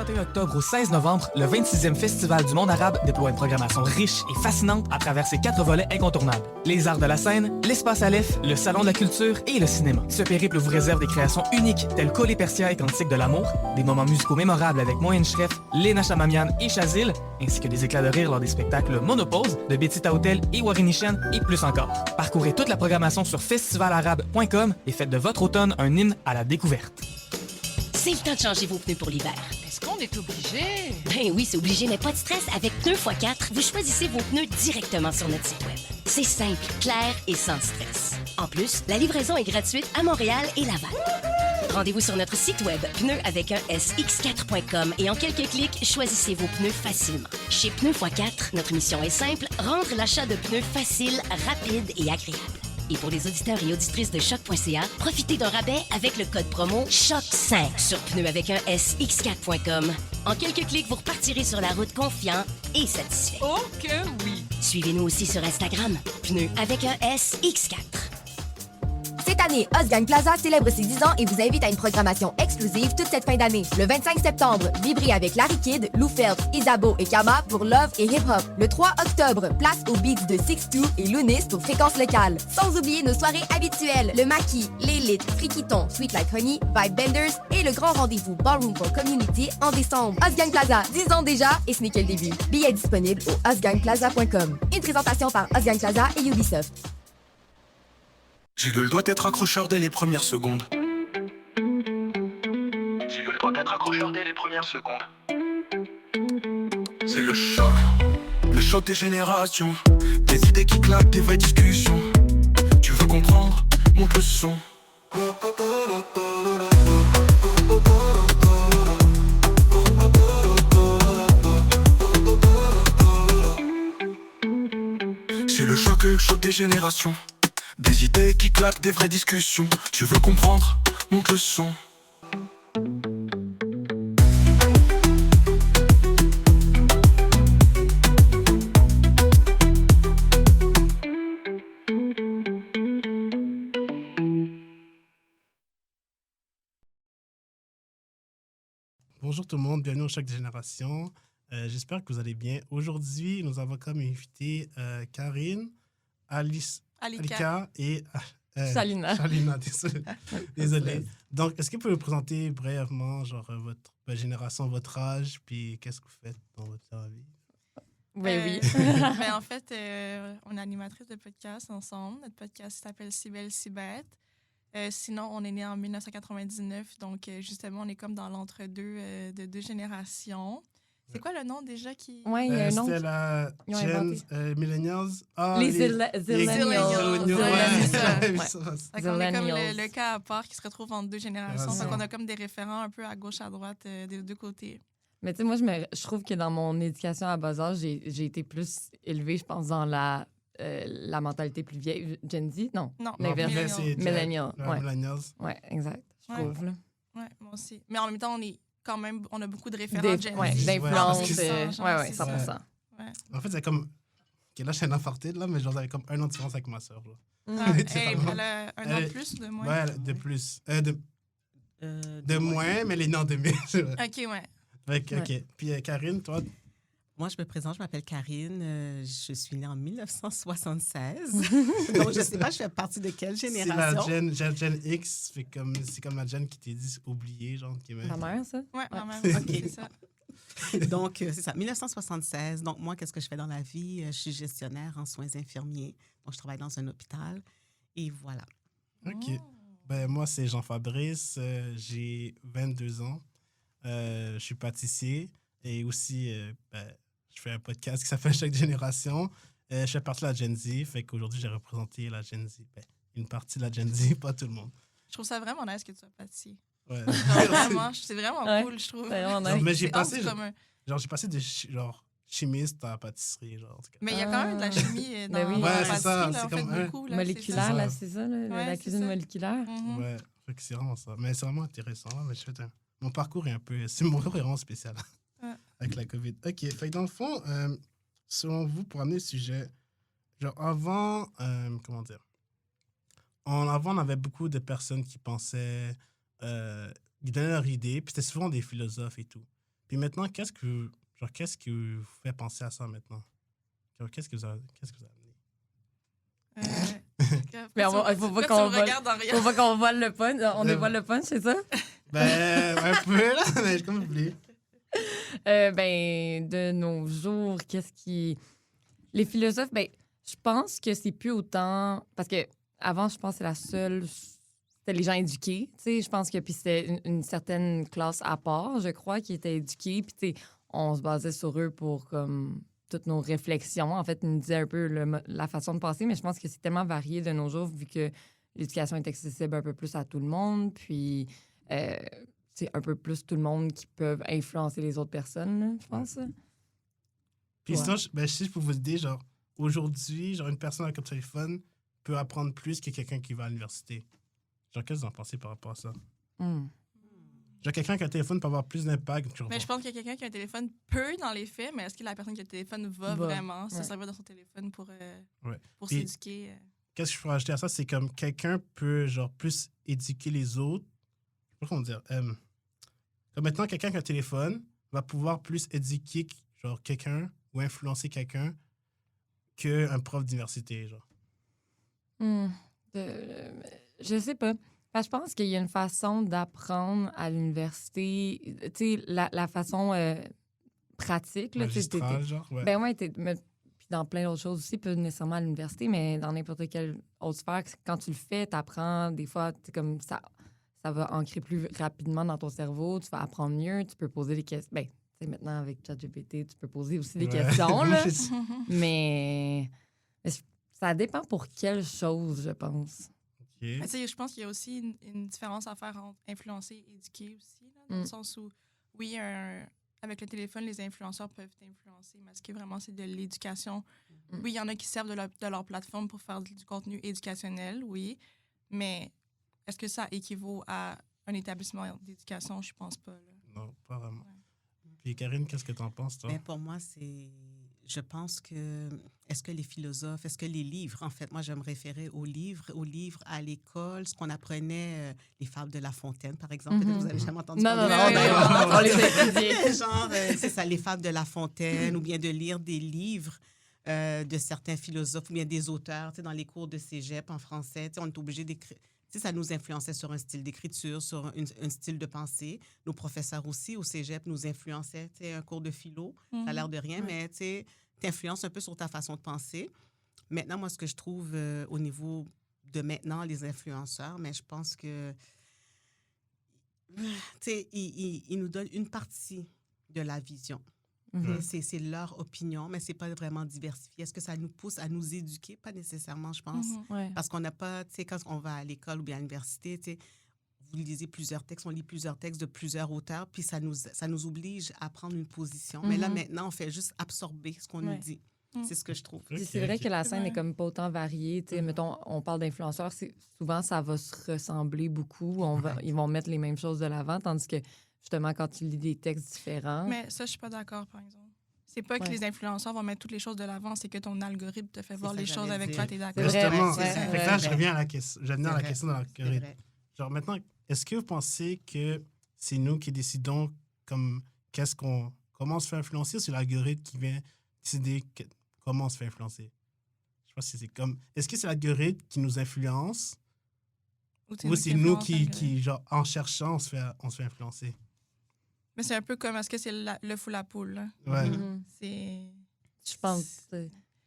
31 octobre au 16 novembre, le 26e Festival du monde arabe déploie une programmation riche et fascinante à travers ses 4 volets incontournables. Les arts de la scène, l'espace Aleph, le salon de la culture et le cinéma. Ce périple vous réserve des créations uniques telles Colé Persia et Cantique de l'amour, des moments musicaux mémorables avec Moïne Shref, Léna Chamamian et Chazil, ainsi que des éclats de rire lors des spectacles Monopause, de Betty Taoutel et Warinischen et plus encore. Parcourez toute la programmation sur festivalarabe.com et faites de votre automne un hymne à la découverte. C'est le temps de changer vos pneus pour l'hiver. Est-ce qu'on est obligé? Ben oui, c'est obligé, mais pas de stress. Avec Pneus x4, vous choisissez vos pneus directement sur notre site Web. C'est simple, clair et sans stress. En plus, la livraison est gratuite à Montréal et Laval. Rendez-vous sur notre site Web, pneus avec un sx4.com et en quelques clics, choisissez vos pneus facilement. Chez Pneus x4, notre mission est simple, rendre l'achat de pneus facile, rapide et agréable. Et pour les auditeurs et auditrices de choc.ca, profitez d'un rabais avec le code promo CHOC5 sur pneus avec un sx4.com. En quelques clics, vous repartirez sur la route confiant et satisfait. Oh que oui! Suivez-nous aussi sur Instagram, pneus avec un sx4. Cette année, Osgang Plaza célèbre ses 10 ans et vous invite à une programmation exclusive toute cette fin d'année. Le 25 septembre, vibrez avec Larry Kidd, Lou Phelps, Isabeau et Kama pour Love et Hip Hop. Le 3 octobre, place aux beats de 6-2 et Lunis pour Fréquence Locale. Sans oublier nos soirées habituelles, le Maquis, l'Élite, Friquiton, Sweet Like Honey, Vibe Benders et le grand rendez-vous Ballroom for Community en décembre. Osgang Plaza, 10 ans déjà et ce n'est que le début. Billets disponibles au osgangplaza.com. Une présentation par Osgang Plaza et Ubisoft. J'ai le droit d'être accrocheur dès les premières secondes. J'ai le droit d'être accrocheur dès les premières secondes. C'est le choc des générations. Des idées qui claquent, des vraies discussions. Tu veux comprendre, monte le son. C'est le choc des générations. Des idées qui claquent, des vraies discussions. Tu veux comprendre, monte le son. Bonjour tout le monde, bienvenue au Choc des Générations. J'espère que vous allez bien. Aujourd'hui, nous avons comme invité Karine, Alika et Salina. Salina, désolé. Donc, est-ce que vous pouvez vous présenter brièvement, genre, votre génération, votre âge, puis qu'est-ce que vous faites dans votre vie? Oui. Ben, en fait, on est animatrice de podcast ensemble. Notre podcast s'appelle Si belle, si bête. Sinon, on est né en 1999, donc justement, on est comme dans l'entre-deux de deux générations. C'est quoi le nom déjà qui... Oui, il y a un nom. C'était la Gen Millennials. Ah, les Zillennials. Ouais, c'est ça. Ouais. Donc, on est comme le cas à part qui se retrouve entre deux générations. Ouais, donc, on a comme des référents un peu à gauche, à droite, des deux côtés. Mais tu sais, moi, je trouve que dans mon éducation à bas âge, j'ai été plus élevée, je pense, dans la mentalité plus vieille. Gen Z? Non. L'inverse. Millennial. Ouais. Millennials. Oui, exact. Je trouve, là. Oui, moi aussi. Mais en même temps, on a beaucoup de références Gen Z. D'influence. Oui, 100%. Ouais. En fait, c'est comme... OK, là, je suis un infarté, là, mais j'avais comme 1 an de différence avec ma soeur. Elle a un an de plus ou de moins? Ouais, de plus. De moins, mais elle est née en 2000. OK, ouais. OK. Puis Karine, toi... Moi, je me présente, je m'appelle Karine. Je suis née en 1976. Donc, je ne sais pas, je fais partie de quelle génération? C'est la Gen X. C'est comme la Gen qui t'est dit oublié, genre. Ta mère, ça? Ouais, ma mère, OK. c'est ça. Donc, c'est ça, 1976. Donc, moi, qu'est-ce que je fais dans la vie? Je suis gestionnaire en soins infirmiers. Donc, je travaille dans un hôpital. Et voilà. OK. Ben, moi, c'est Jean-Fabrice. J'ai 22 ans. Je suis pâtissier. Et aussi, je fais un podcast qui s'appelle Chaque Génération. Je fais partie de la Gen Z. Fait qu'aujourd'hui, j'ai représenté la Gen Z. Ben, une partie de la Gen Z, pas tout le monde. Je trouve ça vraiment nice que tu sois pâtissier. Ouais. Vraiment, c'est vraiment cool, je trouve. C'est vraiment nice. Mais j'ai passé, comme j'ai passé de chimiste à pâtisserie. Genre, en tout cas. Mais il y a quand même de la chimie dans oui. la Ouais, c'est ça, pâtisserie. Là, c'est on fait comme beaucoup. Là, moléculaire, là, ça. c'est ça, là, la cuisine ça. moléculaire. Mhm. Ouais, fait que c'est vraiment ça. Mais c'est vraiment intéressant. Là, mais mon parcours est un peu... Mon parcours est vraiment spécial avec la COVID. OK, fait que dans le fond, selon vous, pour amener le sujet, genre avant, comment dire, avant, on avait beaucoup de personnes qui pensaient, qui donnaient leur idée, puis c'était souvent des philosophes et tout. Puis maintenant, qu'est-ce qui vous fait penser à ça maintenant? Genre, qu'est-ce que vous a amené? Mais faut pas qu'on voile le punch. On dévoile le punch, c'est ça? Ben, un peu, là, mais comme vous voulez. De nos jours, qu'est-ce qui... Les philosophes, je pense que c'est plus autant... Parce que avant, je pense que c'est la seule... C'était les gens éduqués, tu sais. Je pense que puis c'était une certaine classe à part, je crois, qui était éduquée. Puis, tu sais, on se basait sur eux pour, comme, toutes nos réflexions. En fait, ils nous disaient un peu la façon de penser, mais je pense que c'est tellement varié de nos jours, vu que l'éducation est accessible un peu plus à tout le monde. Puis, c'est un peu plus tout le monde qui peuvent influencer les autres personnes, là, je pense. Puis sinon, si je peux vous dire, genre, aujourd'hui, genre, une personne avec un téléphone peut apprendre plus que quelqu'un qui va à l'université. Genre, qu'est-ce que vous en pensez par rapport à ça? Genre, quelqu'un qui a un téléphone peut avoir plus d'impact. Mais je pense que quelqu'un qui a un téléphone peut dans les faits, mais est-ce que la personne qui a un téléphone va vraiment se servir de son téléphone pour s'éduquer? Qu'est-ce que je peux rajouter à ça? C'est comme quelqu'un peut, genre, plus éduquer les autres. Je sais pas comment dire. Comme maintenant, quelqu'un qui a un téléphone va pouvoir plus éduquer, genre, quelqu'un ou influencer quelqu'un qu'un prof d'université, genre. Je sais pas. Parce que je pense qu'il y a une façon d'apprendre à l'université, tu sais, la façon pratique. Là, magistrale, genre, ouais. Ben ouais, puis dans plein d'autres choses aussi, pas nécessairement à l'université, mais dans n'importe quelle autre sphère, quand tu le fais, tu apprends, des fois, comme ça va ancrer plus rapidement dans ton cerveau, tu vas apprendre mieux, tu peux poser des questions. Ben, tu sais, maintenant, avec ChatGPT, tu peux poser aussi des questions, là. mais ça dépend pour quelle chose, je pense. Mais je pense qu'il y a aussi une différence à faire entre influencer et éduquer aussi, là, dans le sens où, oui, avec le téléphone, les influenceurs peuvent t'influencer, mais est-ce que vraiment c'est de l'éducation? Oui, il y en a qui servent de leur plateforme pour faire du contenu éducationnel, oui, mais est-ce que ça équivaut à un établissement d'éducation? Je pense pas. Là. Non, pas vraiment. Ouais. Puis Karine, qu'est-ce que tu en penses, toi? Mais pour moi, je pense que... Est-ce que les philosophes, est-ce que les livres, en fait, moi, je me référais aux livres à l'école, ce qu'on apprenait, les fables de La Fontaine, par exemple. Peut-être que vous avez jamais entendu parler Non, on les a étudiés. Genre, c'est ça, les fables de La Fontaine, ou bien de lire des livres de certains philosophes, ou bien des auteurs, tu sais, dans les cours de cégep en français, tu sais, on est obligé d'écrire. Tu sais, ça nous influençait sur un style d'écriture, sur un style de pensée. Nos professeurs aussi, au cégep, nous influençaient, tu sais, un cours de philo, ça a l'air de rien, mais tu sais, t'influence un peu sur ta façon de penser. Maintenant, moi, ce que je trouve au niveau de maintenant, les influenceurs, mais je pense que, tu sais, ils nous donnent une partie de la vision. C'est leur opinion, mais c'est pas vraiment diversifié. Est-ce que ça nous pousse à nous éduquer? Pas nécessairement, je pense. Parce qu'on n'a pas, tu sais, quand on va à l'école ou bien à l'université, tu sais, vous lisez plusieurs textes, on lit plusieurs textes de plusieurs auteurs, puis ça nous oblige à prendre une position. Mais là, maintenant, on fait juste absorber ce qu'on nous dit. C'est ce que je trouve. C'est vrai que la scène est comme pas autant variée. Mettons, on parle d'influenceurs, souvent, ça va se ressembler beaucoup. Ils vont mettre les mêmes choses de l'avant, tandis que, justement, quand tu lis des textes différents... Mais ça, je suis pas d'accord, par exemple. C'est pas que les influenceurs vont mettre toutes les choses de l'avant, c'est que ton algorithme te fait voir les choses avec quoi tu es d'accord. Justement, là, je reviens à la question. Je reviens à la question de l'algorithme. Genre, maintenant, est-ce que vous pensez que c'est nous qui décidons comment on se fait influencer, ou c'est l'algorithme qui vient décider comment on se fait influencer? Je sais pas si c'est comme... Est-ce que c'est l'algorithme qui nous influence ou c'est nous qui, genre, en cherchant, on se fait influencer? Mais c'est un peu comme, est-ce que c'est l'œuf ou la poule? Là? Ouais. Je pense...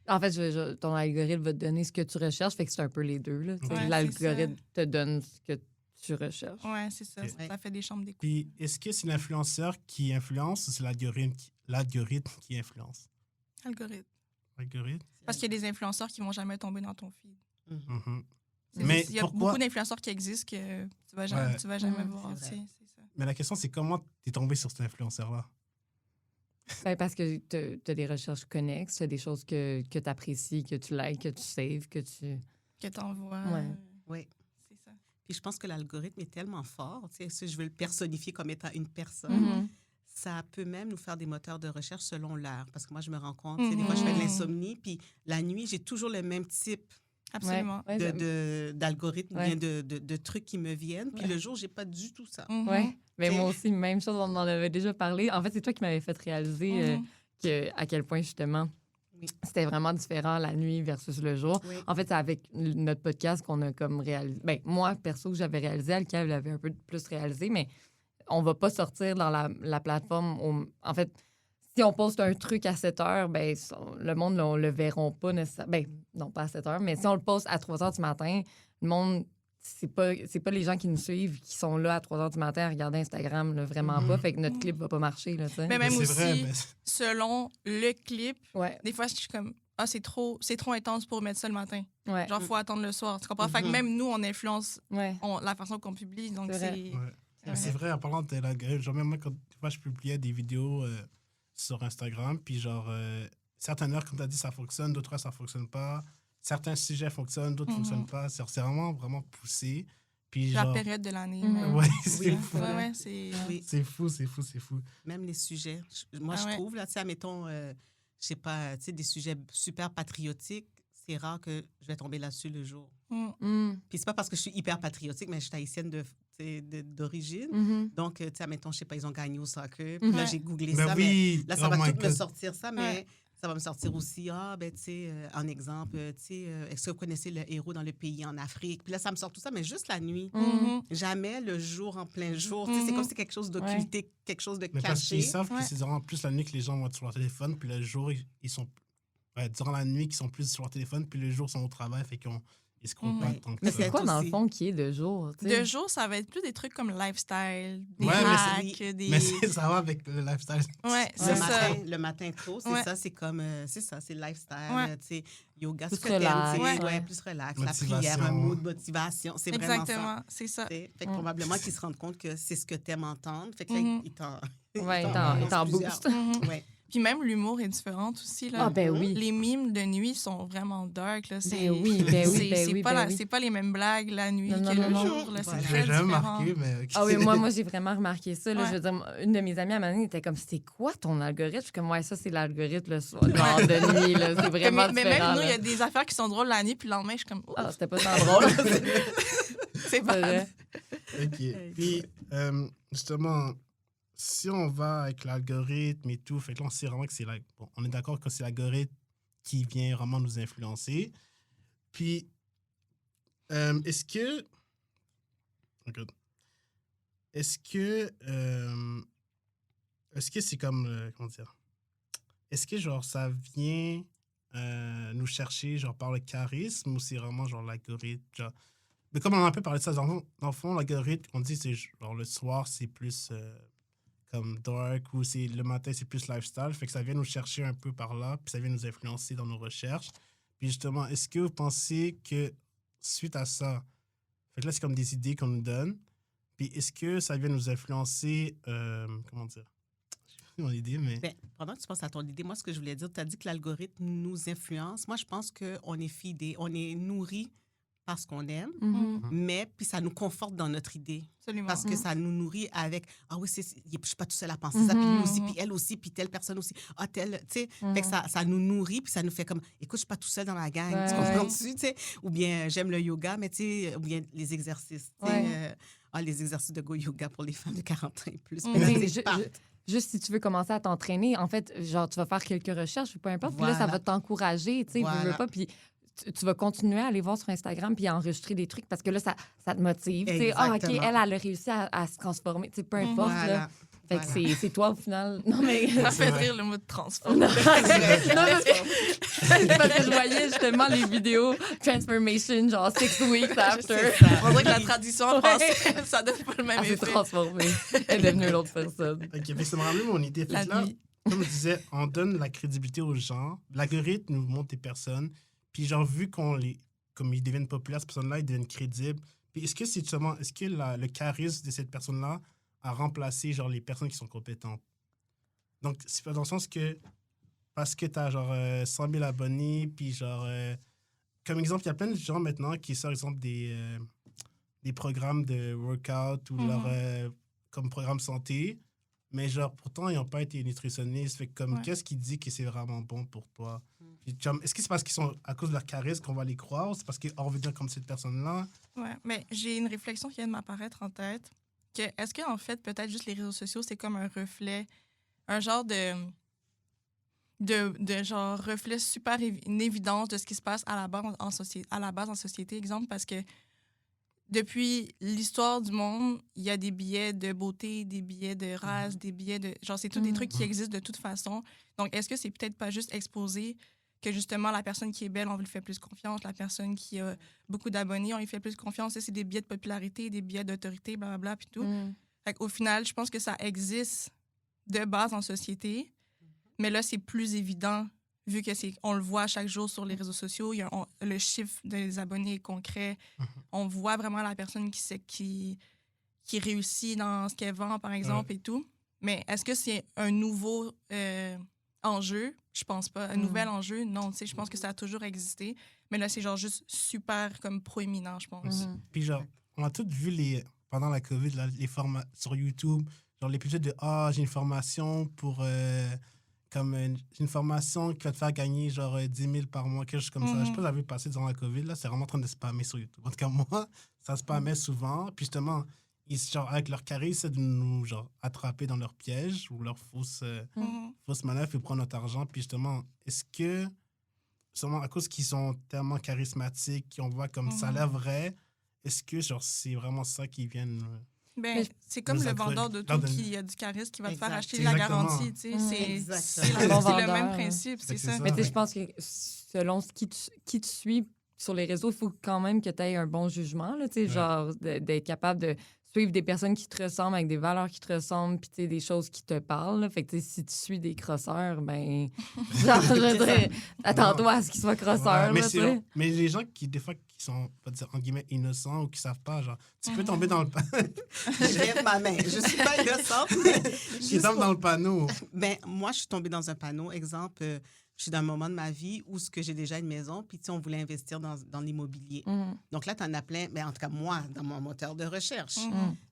En fait, ton algorithme va te donner ce que tu recherches, fait que c'est un peu les deux. Là. L'algorithme te donne ce que tu recherches. Oui, c'est ça. Okay. Ça fait des chambres d'écoute. Puis, est-ce que c'est l'influenceur qui influence ou c'est l'algorithme qui influence? Algorithme. Parce qu'il y a des influenceurs qui ne vont jamais tomber dans ton feed. Mais il y a beaucoup d'influenceurs qui existent que tu ne vas jamais voir. C'est ça. Mais la question, c'est comment tu es tombé sur cet influenceur-là? Parce que tu as des recherches connexes, tu as des choses que tu apprécies, que tu likes, que tu saves, que tu envoies. Oui. C'est ça. Puis je pense que l'algorithme est tellement fort, tu sais, si je veux le personnifier comme étant une personne, ça peut même nous faire des moteurs de recherche selon l'heure. Parce que moi, je me rends compte, des fois, je fais de l'insomnie, puis la nuit, j'ai toujours le même type Absolument. d'algorithmes, Ouais. bien de trucs qui me viennent. Puis le jour, j'ai pas du tout ça. Mhm. Ouais. Mais T'sais. moi aussi, même chose, on en avait déjà parlé. En fait, c'est toi qui m'avais fait réaliser à quel point, justement, Oui. c'était vraiment différent la nuit versus le jour. Oui. En fait, c'est avec notre podcast qu'on a comme réalisé. Ben, moi, perso, que j'avais réalisé, Alka l'avait un peu plus réalisé, mais on va pas sortir dans la plateforme. En fait, si on poste un truc à 7 heures, ben, le monde, on le verront pas nécessairement. Ben, non, pas à 7 heures, mais si on le poste à 3 heures du matin, le monde, c'est pas les gens qui nous suivent qui sont là à 3 heures du matin à regarder Instagram, là, vraiment pas. Fait que notre clip va pas marcher, là, tu sais. Mais même c'est aussi, vrai, mais selon le clip, Ouais, des fois, je suis comme, c'est trop intense pour mettre ça le matin. ouais, Genre, faut attendre le soir. Tu comprends? Fait que même nous, on influence ouais. la façon qu'on publie. Donc, C'est vrai. c'est. Ouais. Mais c'est vrai, en parlant de l'algorithme, genre même moi, quand des fois, je publiais des vidéos sur Instagram, puis genre, certaines heures, comme tu as dit, ça fonctionne, d'autres heures, ça fonctionne pas. Certains sujets fonctionnent, d'autres fonctionnent pas. C'est vraiment, vraiment poussé. Puis La genre... période de l'année. Mhm. même. Ouais, c'est Oui. fou. Ouais, c'est. Oui. C'est fou, c'est fou, c'est fou. Même les sujets. Moi, Ah je ouais. trouve, là, tu sais, admettons, je sais pas, tu sais, des sujets super patriotiques, c'est rare que je vais tomber là-dessus le jour. Mm. Mm. Puis c'est pas parce que je suis hyper patriotique, mais je suis haïtienne d'origine. Mhm. Donc, tu sais, admettons, je sais pas, ils ont gagné au soccer. Puis là, Ouais. j'ai googlé Mais ça, oui, mais là, ça oh va my tout me God. sortir ça, mais Ouais. ça va me sortir aussi, ben, tu sais, un exemple, tu sais, est-ce que vous connaissez le héros dans le pays en Afrique? Puis là, ça me sort tout ça, mais juste la nuit. Mhm. Jamais le jour en plein jour. Tu sais, c'est comme si c'était quelque chose d'occulté, quelque chose de Mais parce caché. qu'ils savent Ouais. que c'est durant plus la nuit que les gens vont être sur leur téléphone, puis le jour, ils sont... Ouais, durant la nuit, qu'ils sont plus sur leur téléphone, puis le jour, ils sont au travail, fait qu'ils se comptent pas Mhm. tant que Mais ça. c'est quoi, dans le aussi. fond, qui est de jour? tu sais? De jour, ça va être plus des trucs comme lifestyle, des Ouais, mais hacks, des. Mais ça va avec le lifestyle. Ouais, Le c'est ça. matin, le matin tôt, c'est Ouais. ça, c'est comme, c'est ça, c'est lifestyle, Ouais. tu sais, yoga, Plus ce que t'aimes, tu sais, relax, ouais, ouais. plus relax, Motivation. la prière, un mood, motivation, c'est vraiment ça. Exactement, c'est ça. Tu sais. Fait que probablement qu'ils se rendent compte que c'est ce que t'aimes entendre, fait que là, Mhm. ils t'en... Ouais, ils il t'en plusieurs. booste. Mhm. Ouais. Puis même l'humour est différent aussi. Là. Ah, ben oui. Les mimes de nuit sont vraiment dark. Là. Ben oui, ben oui, ben oui, pas ben oui. c'est pas les mêmes blagues la nuit Non, que non, le non, non. jour. Là. Voilà. C'est Je très l'ai jamais différent. marqué, mais... Ah oui, moi j'ai vraiment remarqué ça. Là, Ouais. Je veux dire, une de mes amies à Mané était comme, c'est quoi ton algorithme? Je suis comme, ouais, ça, c'est l'algorithme le soir, genre de nuit. Là. C'est vraiment mais différent. même nous, il y là. a des affaires qui sont drôles la nuit, puis le lendemain, je suis comme, Ah, c'était pas tant drôle. c'est C'est pas vrai. OK. Puis, justement, si on va avec l'algorithme et tout, fait que là, on sait vraiment que c'est bon, on est d'accord que c'est l'algorithme qui vient vraiment nous influencer. Puis, est-ce que... Regarde. Est-ce que c'est comme... comment dire? Est-ce que, genre, ça vient nous chercher, genre, par le charisme ou c'est vraiment, genre, l'algorithme, genre... Mais comme on a un peu parlé de ça, dans le fond, l'algorithme, on dit c'est genre le soir, c'est plus comme dark ou c'est le matin, c'est plus lifestyle. Fait que ça vient nous chercher un peu par là, puis ça vient nous influencer dans nos recherches. Puis justement, est-ce que vous pensez que suite à ça, fait que là, c'est comme des idées qu'on nous donne, puis est-ce que ça vient nous influencer, comment dire? J'ai mon idée, mais... Ben, pendant que tu penses à ton idée, moi, ce que je voulais dire, tu as dit que l'algorithme nous influence. Moi, je pense qu'on est fidé, on est nourri par ce qu'on aime, Mhm. mais puis ça nous conforte dans notre idée. Absolument. Parce que ça nous nourrit avec ah oui, je suis pas tout seul à penser ça, puis lui aussi, puis elle aussi, puis telle personne aussi. Ah, telle, tu sais. Fait que ça nous nourrit, puis ça nous fait comme écoute, je suis pas tout seul dans la gang. Ouais, Tu comprends-tu, tu sais? Ou bien j'aime le yoga, mais tu sais, ou bien les exercices. Tu sais, Ouais. les exercices de go yoga pour les femmes de 40 ans et plus. Mhm. Puis là, Mais c'est ju- parti. Juste si tu veux commencer à t'entraîner, en fait, genre, tu vas faire quelques recherches ou peu importe, puis là, ça Voilà. va t'encourager, tu sais, Voilà. veux pas, puis tu vas continuer à aller voir sur Instagram puis à enregistrer des trucs parce que là, ça te motive. Tu sais, ah, OK, Exactement. elle a réussi à se transformer, tu sais, peu importe, là. Voilà. Fait que Voilà. c'est toi, au final. Non, mais... Ça fait Ouais. rire le mot de transforme. Non, c'est parce que je voyais justement les vidéos Transformation, genre 6 weeks after. On dirait que la traduction en français, ça donne pas le même Elle s'est effet. transformée. Elle est devenue l'autre personne. OK, mais ça me rappelle mon idée. Fait La que là, nuit. comme je disais, on donne la crédibilité aux gens. L'algorithme nous montre des personnes. Puis genre, vu comme ils deviennent populaires, ces personnes-là, ils deviennent crédibles. Puis est-ce que c'est justement, est-ce que le charisme de cette personne-là a remplacé genre les personnes qui sont compétentes? Donc, c'est pas dans le sens que parce que t'as genre 100 000 abonnés, puis genre, comme exemple, il y a plein de gens maintenant qui sortent, exemple, des programmes de workout ou leur, comme programme santé, mais genre, pourtant, ils n'ont pas été nutritionnistes. Fait que comme, Ouais. qu'est-ce qui dit que c'est vraiment bon pour toi? Puis, est-ce que c'est parce qu'ils sont à cause de leur charisme qu'on va les croire ou c'est parce qu'on veut dire comme cette personne-là? Ouais, mais j'ai une réflexion qui vient de m'apparaître en tête. Est-ce qu'en fait, peut-être juste les réseaux sociaux, c'est comme un reflet, un genre de genre reflet super une évidence de ce qui se passe à la base en société, exemple, parce que depuis l'histoire du monde, il y a des billets de beauté, des billets de race, des billets de... Genre, c'est tous des trucs qui existent de toute façon. Donc, est-ce que c'est peut-être pas juste exposé que, justement, la personne qui est belle, on lui fait plus confiance, la personne qui a beaucoup d'abonnés, on lui fait plus confiance. Ça, c'est des billets de popularité, des billets d'autorité, blablabla, puis tout. Fait qu'au final, je pense que ça existe de base en société, mais là, c'est plus évident vu que on le voit chaque jour sur les réseaux sociaux, le chiffre des abonnés est concret. On voit vraiment la personne qui réussit dans ce qu'elle vend, par exemple, et tout. Mais est-ce que c'est un nouveau enjeu? Je pense pas. Un nouvel enjeu? Non, tu sais, je pense que ça a toujours existé. Mais là, c'est genre juste super comme proéminent, je pense. Puis genre, on a tous vu pendant la COVID, là, les formats sur YouTube, genre les publicités de « j'ai une formation pour... une formation qui va te faire gagner genre 10 000 par mois, quelque chose comme ça. Je sais pas, j'avais passé durant la COVID, là, c'est vraiment en train de spammer sur YouTube. En tout cas, moi, ça spammait souvent. Puis justement, genre, avec leur charisme, c'est de nous genre, attraper dans leur piège ou leur fausse manœuvre et prendre notre argent. Puis justement, est-ce que, justement, à cause qu'ils sont tellement charismatiques, qu'on voit comme ça a l'air vrai, est-ce que genre, c'est vraiment ça qui viennent... c'est comme le vendeur de tout qui a du charisme qui va te faire acheter la garantie. C'est le même principe, c'est ça. Mais je pense que selon qui te suit sur les réseaux, il faut quand même que tu aies un bon jugement, là, genre d'être capable de suivre des personnes qui te ressemblent, avec des valeurs qui te ressemblent, puis des choses qui te parlent. Là. Fait que si tu suis des crosseurs, ben, genre, je veux dire, attends-toi à ce qu'ils soient crosseurs. Mais les gens qui, des fois, qui sont, pas dire, en guillemets, innocents ou qui savent pas, genre, tu peux tomber dans le panneau. Je lève ma main. Je suis pas innocente, mais... Qui tombe dans le panneau. Ben, moi, je suis tombée dans un panneau. Exemple, je suis dans un moment de ma vie où j'ai déjà une maison, puis on voulait investir dans l'immobilier. Donc là, tu en as plein, mais en tout cas, moi, dans mon moteur de recherche.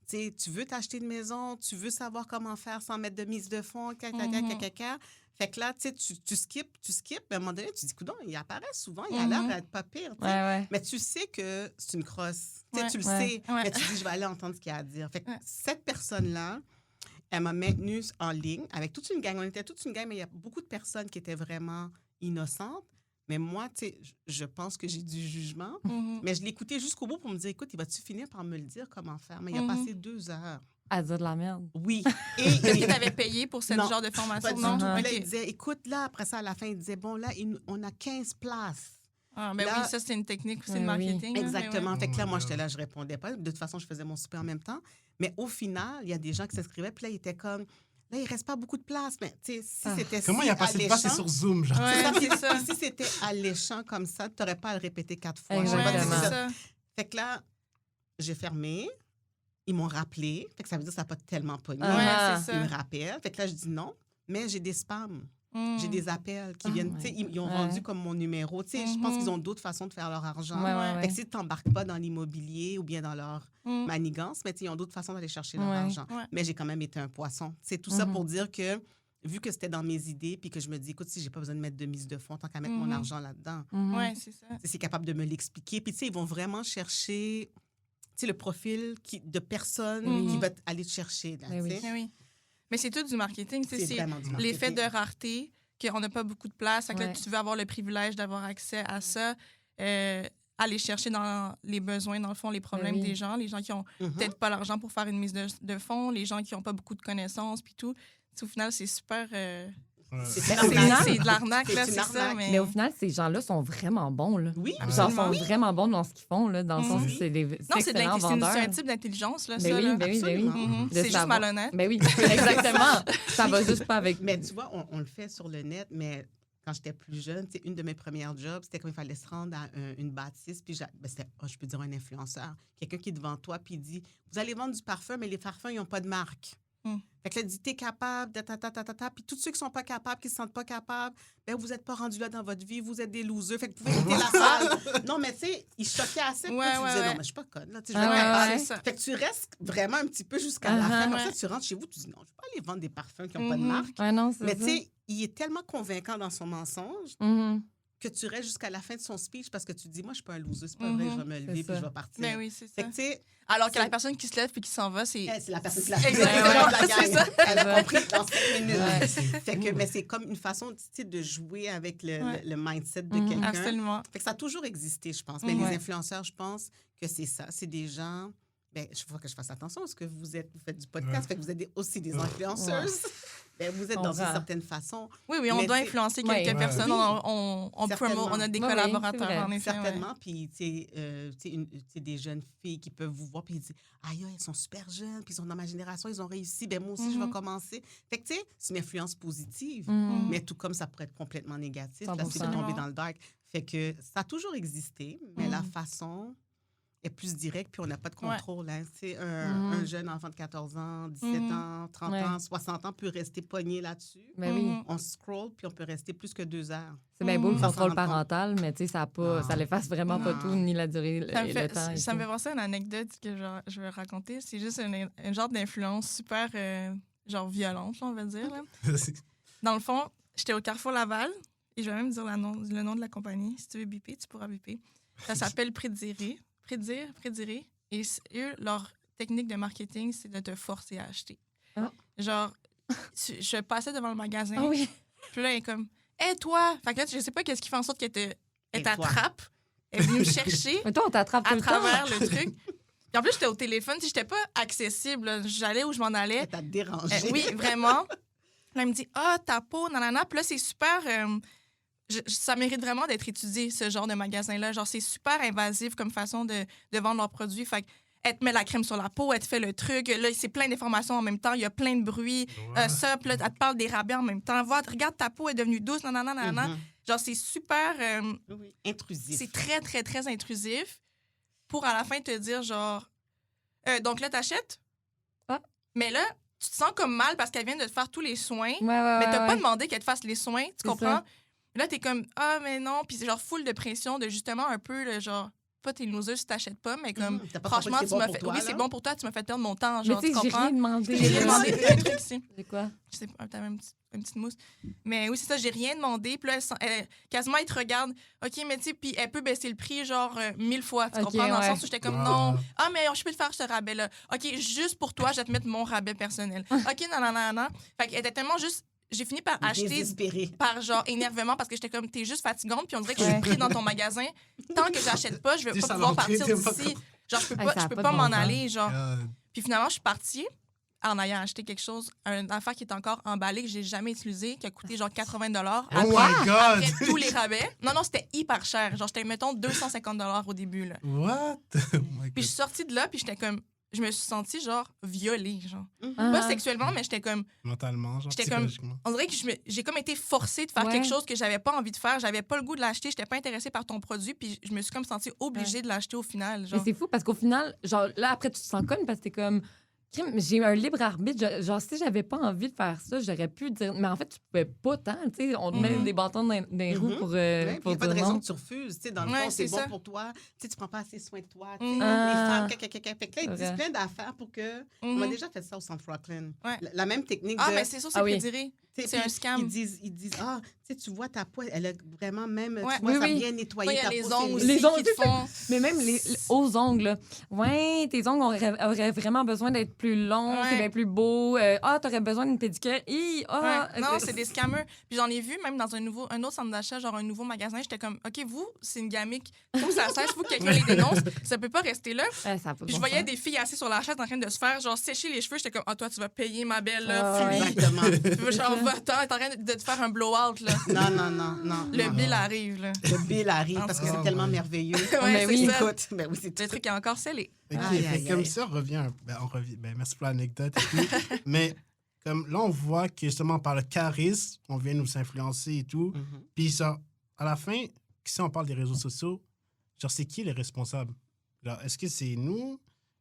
Tu veux t'acheter une maison, tu veux savoir comment faire sans mettre de mise de fonds, caca. Fait que là, tu skippes, mais à un moment donné, tu dis, coudonc, il apparaît souvent, il a l'air d'être pas pire. Mais tu sais que c'est une crosse. Tu le sais, mais tu dis, je vais aller entendre ce qu'il y a à dire. Fait que cette personne-là, elle m'a maintenue en ligne avec toute une gang. On était toute une gang, mais il y a beaucoup de personnes qui étaient vraiment innocentes. Mais moi, tu sais, je pense que j'ai du jugement. Mais je l'écoutais jusqu'au bout pour me dire, écoute, il va-tu finir par me le dire comment faire? Mais il a passé 2 heures. À dire de la merde. Oui. Est-ce que tu avais payé pour ce genre de formation? Pas du tout. Là, il disait, écoute, là, après ça, à la fin, il disait, bon, là, on a 15 places. Mais là, oui, ça, c'est une technique aussi de marketing. Exactement. Fait que là, moi, j'étais là, je répondais pas. De toute façon, je faisais mon souper en même temps. Mais au final, il y a des gens qui s'inscrivaient, puis là, ils étaient comme, là, il reste pas beaucoup de place. Mais, tu sais, si c'était comment il y a passé de place, c'est sur Zoom, genre. C'est ça. Si c'était alléchant comme ça, tu n'aurais pas à le répéter 4 fois. Exactement. C'est ça. Fait que là, j'ai fermé. Ils m'ont rappelé. Fait que ça veut dire que ça n'a pas tellement pogné. C'est ça. Ils me rappellent. Fait que là, je dis non. Mais j'ai des spams. J'ai des appels qui viennent. Ils ont vendu comme mon numéro. Je pense qu'ils ont d'autres façons de faire leur argent. Fait que si tu t'embarques pas dans l'immobilier ou bien dans leur manigance, mais ils ont d'autres façons d'aller chercher leur argent. Mais j'ai quand même été un poisson. C'est tout ça pour dire que, vu que c'était dans mes idées, puis que je me dis, écoute, si j'ai pas besoin de mettre de mise de fonds, tant qu'à mettre mon argent là-dedans. C'est ça. C'est capable de me l'expliquer. Puis, ils vont vraiment chercher le profil de personnes qui va aller te chercher. Là, oui. Mais c'est tout du marketing. C'est vraiment du marketing. L'effet de rareté, qu'on n'a pas beaucoup de place. Que tu veux avoir le privilège d'avoir accès à ça. Aller chercher dans les besoins, dans le fond, les problèmes des gens. Les gens qui ont peut-être pas l'argent pour faire une mise de fonds. Les gens qui n'ont pas beaucoup de connaissances, puis tout. Au final, c'est super... C'est de l'arnaque, là, c'est ça. Mais au final, ces gens-là sont vraiment bons, là. Oui, ils sont vraiment bons dans ce qu'ils font, là, dans le sens que c'est excellents vendeurs. C'est un type d'intelligence, là, ça. Oui. C'est juste malhonnête. Ben oui, exactement. Ça va juste pas avec... Mais tu vois, on le fait sur le net, mais quand j'étais plus jeune, une de mes premières jobs, c'était quand il fallait se rendre à une bâtisse, puis c'était, je peux dire un influenceur, quelqu'un qui est devant toi, puis il dit, vous allez vendre du parfum, mais les parfums, ils n'ont pas de marque. Fait que là, il dit, t'es capable, puis tous ceux qui sont pas capables, qui se sentent pas capables, ben vous êtes pas rendus là dans votre vie, vous êtes des losers, fait que vous pouvez quitter la salle. Non, mais tu sais, ils choquaient assez, puis tu disais, non, mais je suis pas conne, là, tu sais, je vais pas capable. Fait que tu restes vraiment un petit peu jusqu'à la fin. Comme ça, tu rentres chez vous, tu dis, non, je vais pas aller vendre des parfums qui n'ont pas de marque. Non, mais tu sais, il est tellement convaincant dans son mensonge que tu restes jusqu'à la fin de son speech parce que tu dis, moi, je suis pas un loser, c'est pas vrai, je vais me lever puis je vais partir. Ben oui, c'est ça. Fait que, tu sais, Alors que la personne qui se lève puis qui s'en va, c'est... c'est la personne qui l'a Exactement, c'est ça. Elle a compris dans 5 minutes. Ouais. Fait que, mais c'est comme une façon, tu sais, de jouer avec le mindset de Mhm. quelqu'un. Absolument. Fait que ça a toujours existé, je pense. Mais Ouais. les influenceurs, je pense que c'est ça. C'est des gens... Ben, je faut que je fasse attention parce que vous faites du podcast, Ouais. fait que vous êtes aussi des influenceuses. Ben, vous êtes dans une certaine façon. Oui, on Mais doit c'est- influencer Ouais. quelques Ouais. personnes. Oui. On Certainement. promote, on a des Oui, oui, collaborateurs, c'est vrai. en effet. ouais. Certainement. Puis, tu sais, des jeunes filles qui peuvent vous voir puis ils disent aïe, elles sont super jeunes, puis ils sont dans ma génération, ils ont réussi. Ben moi aussi, je vais Mhm. commencer. Fait que, tu sais, c'est une influence positive. Mhm. Mais tout comme ça pourrait être complètement négatif. Là, c'est de 100%. tomber dans le dark. Fait que ça a toujours existé, mais la Mhm. façon est plus directe, puis on n'a pas de Ouais. contrôle. Hein. Tu sais, Mhm. un jeune enfant de 14 ans, 17 Mhm. ans, 30 Ouais. ans, 60 ans peut rester pogné là-dessus. Ben oui. Mhm. On scroll, puis on peut rester plus que 2 heures. C'est bien beau le Sans s'en contrôle rendre compte. parental, mais tu sais, ça l'efface vraiment pas Non. tout, ni la durée, le temps. et Ça me tout. fait penser à une anecdote que je vais raconter. C'est juste un genre d'influence super genre violente, là, on va dire. Là. Dans le fond, j'étais au Carrefour Laval et je vais même dire le nom de la compagnie. Si tu veux biper, tu pourras biper. Ça s'appelle Prédirer. Et eux, leur technique de marketing, c'est de te forcer à acheter. Ah. Genre, je passais devant le magasin, Ah oui. puis là, elle est comme « Hé, toi! » Fait que là, je sais pas qu'est-ce qui fait en sorte qu'elle Et t'attrape. Elle est venue me chercher Mais toi, on t'attrape tout à le temps. travers le truc. Puis en plus, j'étais au téléphone, je n'étais pas accessible. Là. J'allais où je m'en allais. Ça t'a dérangé. Oui, vraiment. Là, elle me dit Ah, ta peau, nanana. Puis là, c'est super. Ça mérite vraiment d'être étudié, ce genre de magasin-là. Genre, c'est super invasif comme façon de vendre leurs produits. Fait elle te met la crème sur la peau, elle te fait le truc. Là, c'est plein d'informations en même temps. Il y a plein de bruit. Ouais. Ça, puis là, elle te parle des rabais en même temps. Regarde, ta peau est devenue douce, nanana, nanana. Mhm. Genre, c'est super. Oui, intrusif. C'est très, très, très intrusif pour à la fin te dire genre, donc là, t'achètes. Ah. Mais là, tu te sens comme mal parce qu'elle vient de te faire tous les soins, Ouais, ouais, mais t'as ouais, pas ouais. demandé qu'elle te fasse les soins, tu C'est comprends? ça. Là, t'es comme, ah, mais non. Puis c'est genre full de pression de justement un peu, le genre, pas t'es une loser si t'achètes pas, mais comme, T'as pas franchement, compris que c'est tu m'as bon fait. pour toi, Oui, là? c'est bon pour toi, tu m'as fait perdre mon temps, Mais genre, tu tu sais, j'ai comprends? rien demandé. J'ai rien demandé un truc ici. C'est quoi? Je sais pas, t'avais une petite mousse. Mais oui, c'est ça, j'ai rien demandé. Puis là, quasiment, elle te regarde. OK, mais tu sais, puis elle peut baisser le prix, genre, 1000 fois. Tu OK, comprends? Dans le ouais. sens où j'étais comme, Ah. non. Ah, mais je peux te faire ce rabais-là. OK, juste pour toi, je vais te mettre mon rabais personnel. OK, non, non, non, non. Fait qu'elle était tellement juste. J'ai fini par acheter Désespéré. par genre énervement parce que j'étais comme, t'es juste fatigante. Puis on dirait que je suis Ouais. pris dans ton magasin. Tant que j'achète pas, je vais Juste pas à pouvoir l'entrée, partir t'es pas d'ici. Genre, je peux Hey, pas, ça je a peux pas pas de m'en bon sens. aller. Genre. God. Puis finalement, je suis partie en ayant acheté quelque chose, une affaire qui est encore emballée, que j'ai jamais utilisée, qui a coûté genre 80 Oh my God! après tous les rabais. Non, c'était hyper cher. Genre, j'étais, mettons, 250 au début. Là. What? Oh my Puis je God. suis sortie de là, puis j'étais comme... Je me suis sentie, genre, violée, genre. Ah. Pas sexuellement, mais j'étais comme... Mentalement, genre J'étais comme- psychologiquement. On dirait que j'ai comme été forcée de faire Ouais. quelque chose que j'avais pas envie de faire. J'avais pas le goût de l'acheter. J'étais pas intéressée par ton produit, puis je me suis comme sentie obligée de l'acheter au final, Mais genre. c'est fou parce qu'au final, genre là, après, tu te sens conne parce que t'es comme. Crime, j'ai un libre arbitre. Genre, si j'avais pas envie de faire ça, j'aurais pu dire. Mais en fait, tu pouvais pas tant. Tu sais, on te met Mhm. des bâtons dans les roues Mhm. pour. Ouais, puis il pour n'y a pas de dire raison non. que tu refuses. Tu sais, dans le Ouais, fond, c'est c'est bon ça. pour toi. Tu sais, tu prends pas assez soin de toi. Tu sais, Mhm. Les Ah. femmes, Fait que là, ils C'est disent vrai. plein d'affaires pour que... On Mhm. a déjà fait ça au Centre Rockland. Ouais. La même technique Ah, de... mais c'est sûr, c'est Ah oui. prédiré. tu sais, c'est un puis scam. Ils disent ah, tu vois, ta peau, elle a vraiment même... Ouais. Tu vois, Oui, ça a oui. bien nettoyé Ouais, il y a ta les peau. ongles c'est- aussi Les ongles, qui te font... Mais même aux ongles, là. Ouais, tes ongles auraient vraiment besoin d'être plus longs, Ouais. c'est bien plus beau. T'aurais besoin d'une pédicure. Ouais. Non, c'est des scammers. Puis j'en ai vu même dans un autre centre d'achat, genre un nouveau magasin. J'étais comme, OK, vous, c'est une gamique. Faut que ça cesse, faut que quelqu'un les dénonce. Ça peut pas rester là. Ouais, ça a pas de Puis je bon voyais sens. des filles assises sur la chaise en train de se faire, genre, sécher les cheveux. J'étais comme, ah, toi, tu vas payer ma belle, là, Ah, ouais. fuis. Exactement. Genre, va-t'en, t'es en train de te faire un blow-out, là. Non. Le non. bill arrive, là. Le bill arrive En parce tout que cas. c'est tellement merveilleux. Ouais, Mais c'est oui. ça. Écoute, ben oui, c'est Le truc est encore scellé. Ok, Aïe, fait aïe, comme aïe. ça, on revient. Ben, merci pour l'anecdote et tout. Mais comme là, on voit que justement par le charisme, on vient nous influencer et tout. Mhm. Puis ça, à la fin, si on parle des réseaux sociaux, genre, c'est qui les responsables? Genre, est-ce que c'est nous?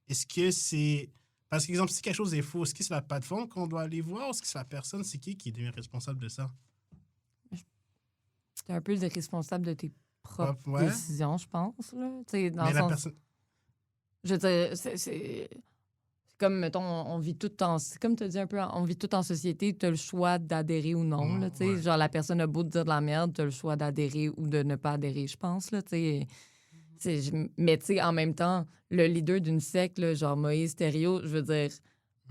Est-ce que c'est... Parce qu'exemple, si quelque chose est faux, est-ce que c'est la plateforme qu'on doit aller voir? Est-ce que c'est la personne? C'est qui devient responsable de ça? T'es un peu le responsable de tes propres Ouais. décisions, je pense. Là. Tu sais, dans Mais le la sens- personne... Je veux dire, c'est comme, mettons, on vit tout en... C'est comme tu as dit un peu, on vit tout en société, tu as le choix d'adhérer ou non, là, tu sais. Ouais. Genre, la personne a beau te dire de la merde, tu as le choix d'adhérer ou de ne pas adhérer, je pense, là, tu sais. Mais, tu sais, en même temps, le leader d'une secte, là, genre Moïse Thériault, je veux dire,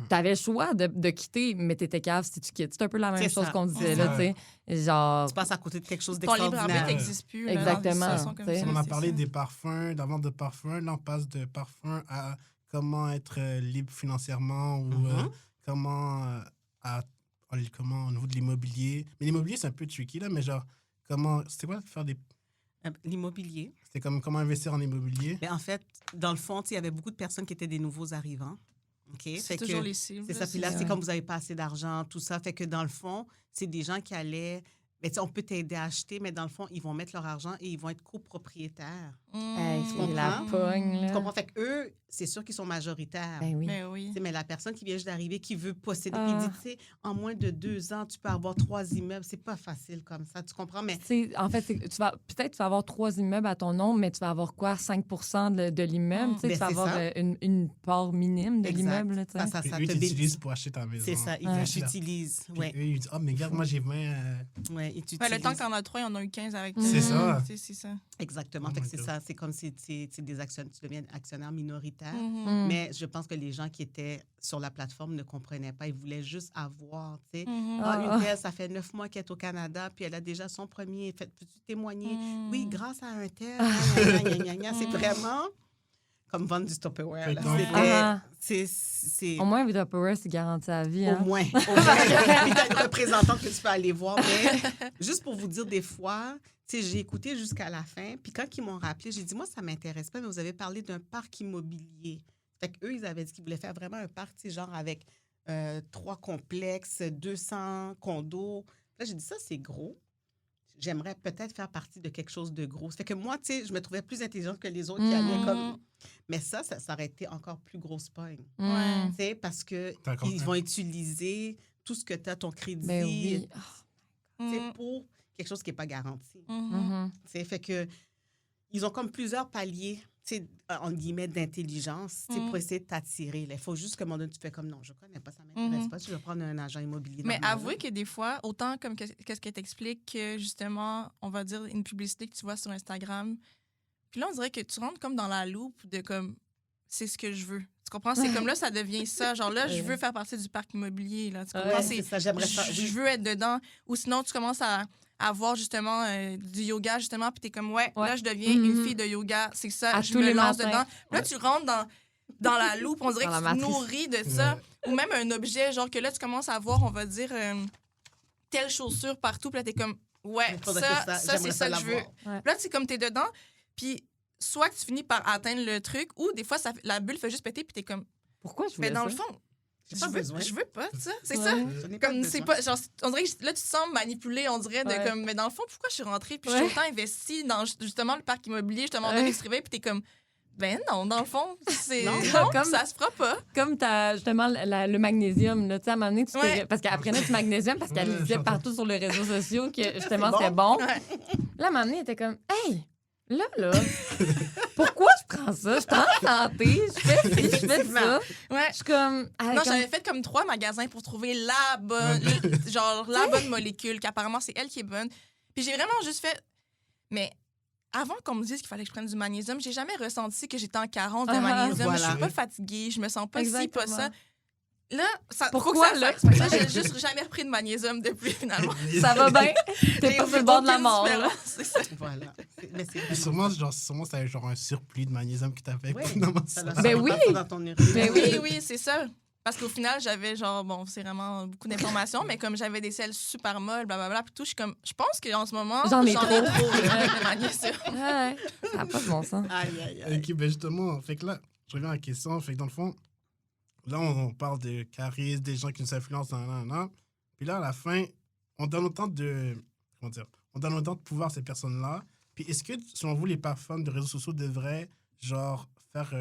t'avais le choix de quitter, mais t'étais cave si tu quittes. C'est un peu la même C'est chose ça. qu'on disait, C'est là, ça. tu sais. Genre... Tu passes à côté de quelque chose Ton libre d'extraordinaire. arbitre n'existe plus. là, dans des Exactement, situations comme tu sais. ça, On a c'est parlé ça. des parfums, de la vente de parfums. Là, on passe de parfums à comment être libre financièrement ou comment au niveau de l'immobilier. Mais l'immobilier, c'est un peu tricky, là, mais genre, comment... C'était quoi faire des... L'immobilier. C'était comme comment investir en immobilier. Mais en fait, dans le fond, il y avait beaucoup de personnes qui étaient des nouveaux arrivants. OK? C'est Fait toujours que- les cibles. C'est là, ça. Puis là, ça. c'est comme vous n'avez pas assez d'argent, tout ça. Fait que dans le fond, c'est des gens qui allaient... Mais tu sais, on peut t'aider à acheter, mais dans le fond, ils vont mettre leur argent et ils vont être copropriétaires. Hey, Tu c'est la comprends? pogne, là. Tu comprends? Fait qu'eux, c'est sûr qu'ils sont majoritaires. Ben oui. Mais oui. Tu sais, mais la personne qui vient juste d'arriver, qui veut posséder, Ah. puis il dit, tu sais, en moins de 2 ans, tu peux avoir 3 immeubles. C'est pas facile comme ça, tu comprends? Mais Tu sais, en fait, peut-être tu vas avoir 3 immeubles à ton nom, mais tu vas avoir quoi, 5 de l'immeuble? Tu sais, Ben, tu vas c'est avoir ça. une part minime de Exact. l'immeuble. Là, tu sais. Ça Puis eux, te t'utilises bénéficie. pour acheter ta maison. C'est ça, ils Ouais. t'utilisent. Puis Ouais. eux, ils disent, oh, mais regarde, moi, j'ai 20... Ouais, ils Ouais, t'utilisent. le temps que t'en as 3, il y en a eu 15 avec toi. C'est ça. C'est ça. Exactement. Oh Fait que my c'est God. ça. C'est comme si c'est des actionnaires, tu deviens actionnaire minoritaire. Mhm. Mais je pense que les gens qui étaient sur la plateforme ne comprenaient pas. Ils voulaient juste avoir, tu sais. Mhm. Ah, une telle, ça fait 9 mois qu'elle est au Canada, puis elle a déjà son premier. Peux-tu témoigner? Mhm. Oui, grâce à un tel. gna, gna, gna, gna. C'est vraiment comme vendre du Tupperware. là. Fait que dans le Ah. C'est Au moins, Vida Power, c'est garanti à vie. au Hein? moins. Puis t'as une représentante que tu peux aller voir. Mais juste pour vous dire, des fois, tu sais, j'ai écouté jusqu'à la fin. Puis quand ils m'ont rappelé, j'ai dit, moi, ça m'intéresse pas, mais vous avez parlé d'un parc immobilier. Fait qu'eux, ils avaient dit qu'ils voulaient faire vraiment un parc, tu sais, genre avec 3 complexes, 200 condos. Là, j'ai dit, ça, c'est gros. J'aimerais peut-être faire partie de quelque chose de gros. Ça fait que moi, tu sais, je me trouvais plus intelligente que les autres qui allaient comme... Mais ça aurait été encore plus grosse pogne. Ouais. Tu sais, parce que T'as compris. ils vont utiliser tout ce que tu as, ton crédit, Ben oui. tu sais, Mhm. pour quelque chose qui n'est pas garanti. Mhm. Mhm. Tu sais, fait que ils ont comme plusieurs paliers, tu sais, en guillemets, d'intelligence, tu sais, pour essayer de t'attirer. Il faut juste que, à un moment donné, tu fais comme, non, je ne connais pas, ça ne m'intéresse pas, je vais prendre un agent immobilier. Mais normal. avouez que des fois, autant comme qu'est-ce qu'elle t'explique que justement, on va dire une publicité que tu vois sur Instagram, puis là, on dirait que tu rentres comme dans la loupe de comme, c'est ce que je veux. Tu comprends? C'est comme là, ça devient ça. Genre là, je veux faire partie du parc immobilier. Là, tu comprends? Ouais, c'est ça, j'aimerais ça. Je Oui. veux être dedans. Ou sinon, tu commences à voir justement du yoga, justement, puis t'es comme, ouais, là, je deviens une fille de yoga. C'est ça, À je tous me les lance matins. dedans. Puis là, tu rentres dans la loupe, on dirait Dans la que tu te matrice. nourris de ça. Ou même un objet, genre que là, tu commences à voir, on va dire, telle chaussure partout. Puis là, t'es comme, ouais, Il faudrait ça, que c'est j'aimerais ça que je veux. l'avoir. Ouais. Puis là, c'est comme t'es dedans, puis soit que tu finis par atteindre le truc, ou des fois, la bulle fait juste péter, puis t'es comme, Pourquoi je mais voulais dans ça? le fond, J'ai pas besoin. je veux pas ça. C'est Ouais. ça. Je n'ai pas Comme c'est besoin. pas genre on dirait que là tu te sens manipulé, on dirait de Ouais. comme mais dans le fond pourquoi je suis rentrée puis je Ouais. suis autant investie dans justement le parc immobilier, je te demandais Ouais. d'exprimer puis t'es comme ben non, dans le fond, c'est Non, non, comme- ça se fera pas. Comme t'as justement le magnésium, là, tu sais, à un moment donné, tu Ouais. parce qu'elle prenait du magnésium parce qu'elle Ouais, disait ça- partout sur les réseaux sociaux que justement bon. c'était bon. Ouais. Là, à un moment donné, elle était comme, hey, là, pourquoi je prends ça? Je suis en santé, je fais ci, je fais ça. Ouais. Je suis comme. Non, j'avais fait comme 3 magasins pour trouver la bonne genre la bonne molécule qu'apparemment c'est elle qui est bonne. Puis j'ai vraiment juste fait mais avant qu'on me dise qu'il fallait que je prenne du magnésium, j'ai jamais ressenti que j'étais en carence de Ah, magnésium. voilà. Je suis pas fatiguée, je me sens pas ci, pas Exactement. ça. Là, ça, Pourquoi, faut que ça là? fasse. Ça, j'ai juste jamais repris de magnésium depuis, finalement. Ça va bien? T'es J'ai pas vu sur le bord de la aucune mort, là. différence, c'est ça. Voilà. Mais c'est Puis sûrement, c'était genre un surplus de magnésium qui t'avait Ouais. finalement ça, ça. là, Ben ça oui. passe dans ton urine. Ben Oui, c'est ça. Parce qu'au final, j'avais genre, bon, c'est vraiment beaucoup d'informations, mais comme j'avais des selles super molles, blablabla, puis tout, je suis comme, je pense qu'en ce moment, J'en ai trop. de magnésium. Ouais, ça n'a pas de bon sens. Aïe, aïe, aïe. Ok, ben justement, fait que là, je reviens à la question. Fait que dans le fond, là, on parle de charisme, des gens qui nous influencent, nan. Puis là, à la fin, on donne autant de. Comment dire? On donne autant de pouvoir à ces personnes-là. Puis est-ce que, selon vous, les plateformes de réseaux sociaux devraient, genre, faire.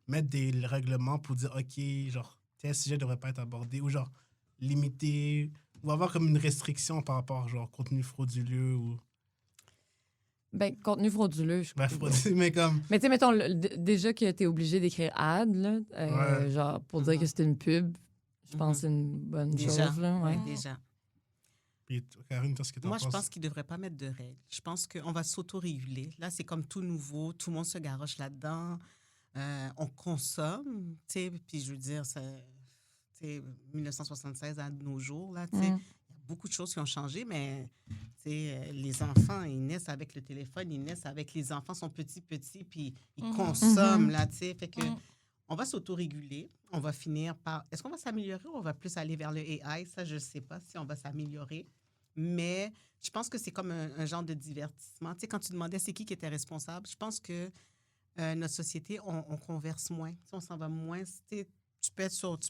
Mettre des règlements pour dire, OK, genre, tel sujet ne devrait pas être abordé, ou genre, limiter, ou avoir comme une restriction par rapport, genre, contenu frauduleux, ou. Ben, contenu frauduleux. Mais comme... Mais tu sais, mettons, déjà que t'es obligé d'écrire ad, là, genre, pour dire que c'est une pub, je pense que c'est une bonne Déjà. chose, là. Ouais. Déjà. Puis, Karine, qu'est-ce que tu en Moi, penses? je pense qu'ils ne devraient pas mettre de règles. Je pense qu'on va s'autoréguler. Là, c'est comme tout nouveau. Tout le monde se garoche là-dedans. On consomme, tu sais, puis je veux dire, ça, 1976 à nos jours, là, tu sais, il y a beaucoup de choses qui ont changé, mais tu sais, les enfants, ils naissent avec le téléphone, ils naissent avec les enfants, sont petits, puis ils consomment, là, tu sais, fait que on va s'autoréguler, on va finir par... Est-ce qu'on va s'améliorer ou on va plus aller vers le AI? Ça, je ne sais pas si on va s'améliorer, mais je pense que c'est comme un genre de divertissement. Tu sais, quand tu demandais c'est qui était responsable, je pense que notre société, on converse moins. Tu sais, on s'en va moins. Tu sais, tu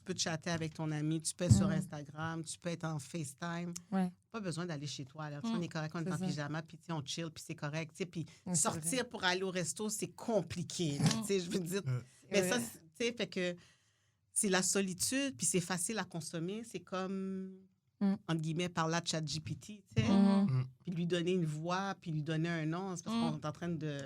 peux chatter avec ton ami, tu peux être sur Instagram, tu peux être en FaceTime. Ouais. Pas besoin d'aller chez toi. Là. Tu sais, on est correct, on est en pyjama, puis tu sais, on chill, puis c'est correct. Tu sais, puis sortir pour aller au resto, c'est compliqué. Là, tu sais, je veux dire. Mais ça, tu sais, fait que c'est la solitude, puis c'est facile à consommer. C'est comme, entre guillemets, par là, ChatGPT, tu sais. Puis lui donner une voix, puis lui donner un nom. C'est parce qu'on est en train de...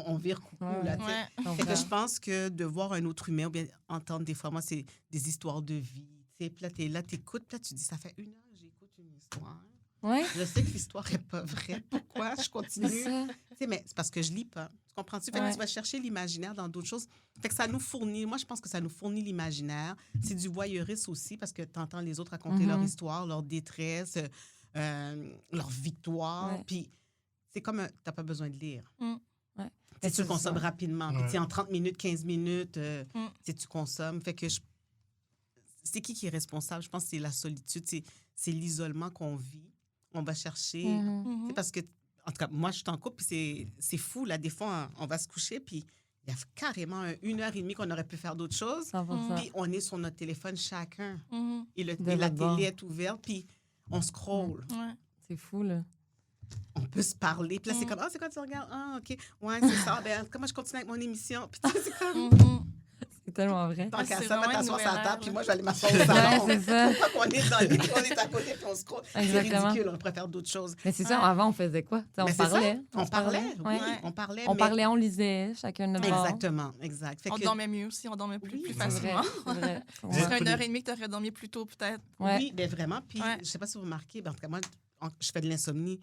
On vire coucou, là, tu sais. Fait que je pense que de voir un autre humain, ou bien entendre des fois, moi, c'est des histoires de vie, tu sais. Puis là, t'écoutes, puis là, tu dis, ça fait 1 heure que j'écoute une histoire. Ouais. Je sais que l'histoire n'est pas vraie. Pourquoi je continue? Tu sais, mais c'est parce que je lis pas. Tu comprends-tu? Fait que tu vas chercher l'imaginaire dans d'autres choses. Fait que ça nous fournit... Moi, je pense que ça nous fournit l'imaginaire. C'est du voyeurisme aussi, parce que tu entends les autres raconter leur histoire, leur détresse, leur victoire. Puis c'est comme... Tu n'as pas besoin de lire. Tu consommes rapidement. Puis en 30 minutes, 15 minutes, tu consommes. Fait que c'est qui est responsable? Je pense que c'est la solitude. C'est l'isolement qu'on vit. On va chercher... C'est parce que... En tout cas, moi, je suis en couple, puis c'est fou. Là, des fois, on va se coucher, puis il y a carrément 1h30 qu'on aurait pu faire d'autres choses. Puis on est sur notre téléphone chacun. Et la télé est ouverte, puis on scrolle. C'est fou, là. On peut se parler. Puis là, c'est comme, c'est quoi tu regardes? Ah, OK. Ouais, c'est ça. Ben, comment je continue avec mon émission? Puis tu sais, c'est comme... C'est tellement vrai. Tant qu'à ça, va t'asseoir sur la table, puis moi, je vais aller m'asseoir au Ouais, salon. c'est ça. Pourquoi qu'on est dans le lit, on est à côté, puis on scrolle? C'est Exactement. ridicule, on préfère d'autres choses. Mais c'est ça, avant, on faisait quoi? T'sais, on Mais c'est parlait. ça. On parlait, oui. Ouais. On parlait, On mais- parlait, on lisait, chacun de notre bord. Exactement, exact. Fait On que- dormait mieux aussi, on dormait plus C'est facilement. vrai. Ce serait 1h30 que tu aurais dormi plus tôt, peut-être. Oui, mais vraiment. Puis, je ne sais pas si vous remarquez, en tout cas, moi, je fais de l'insomnie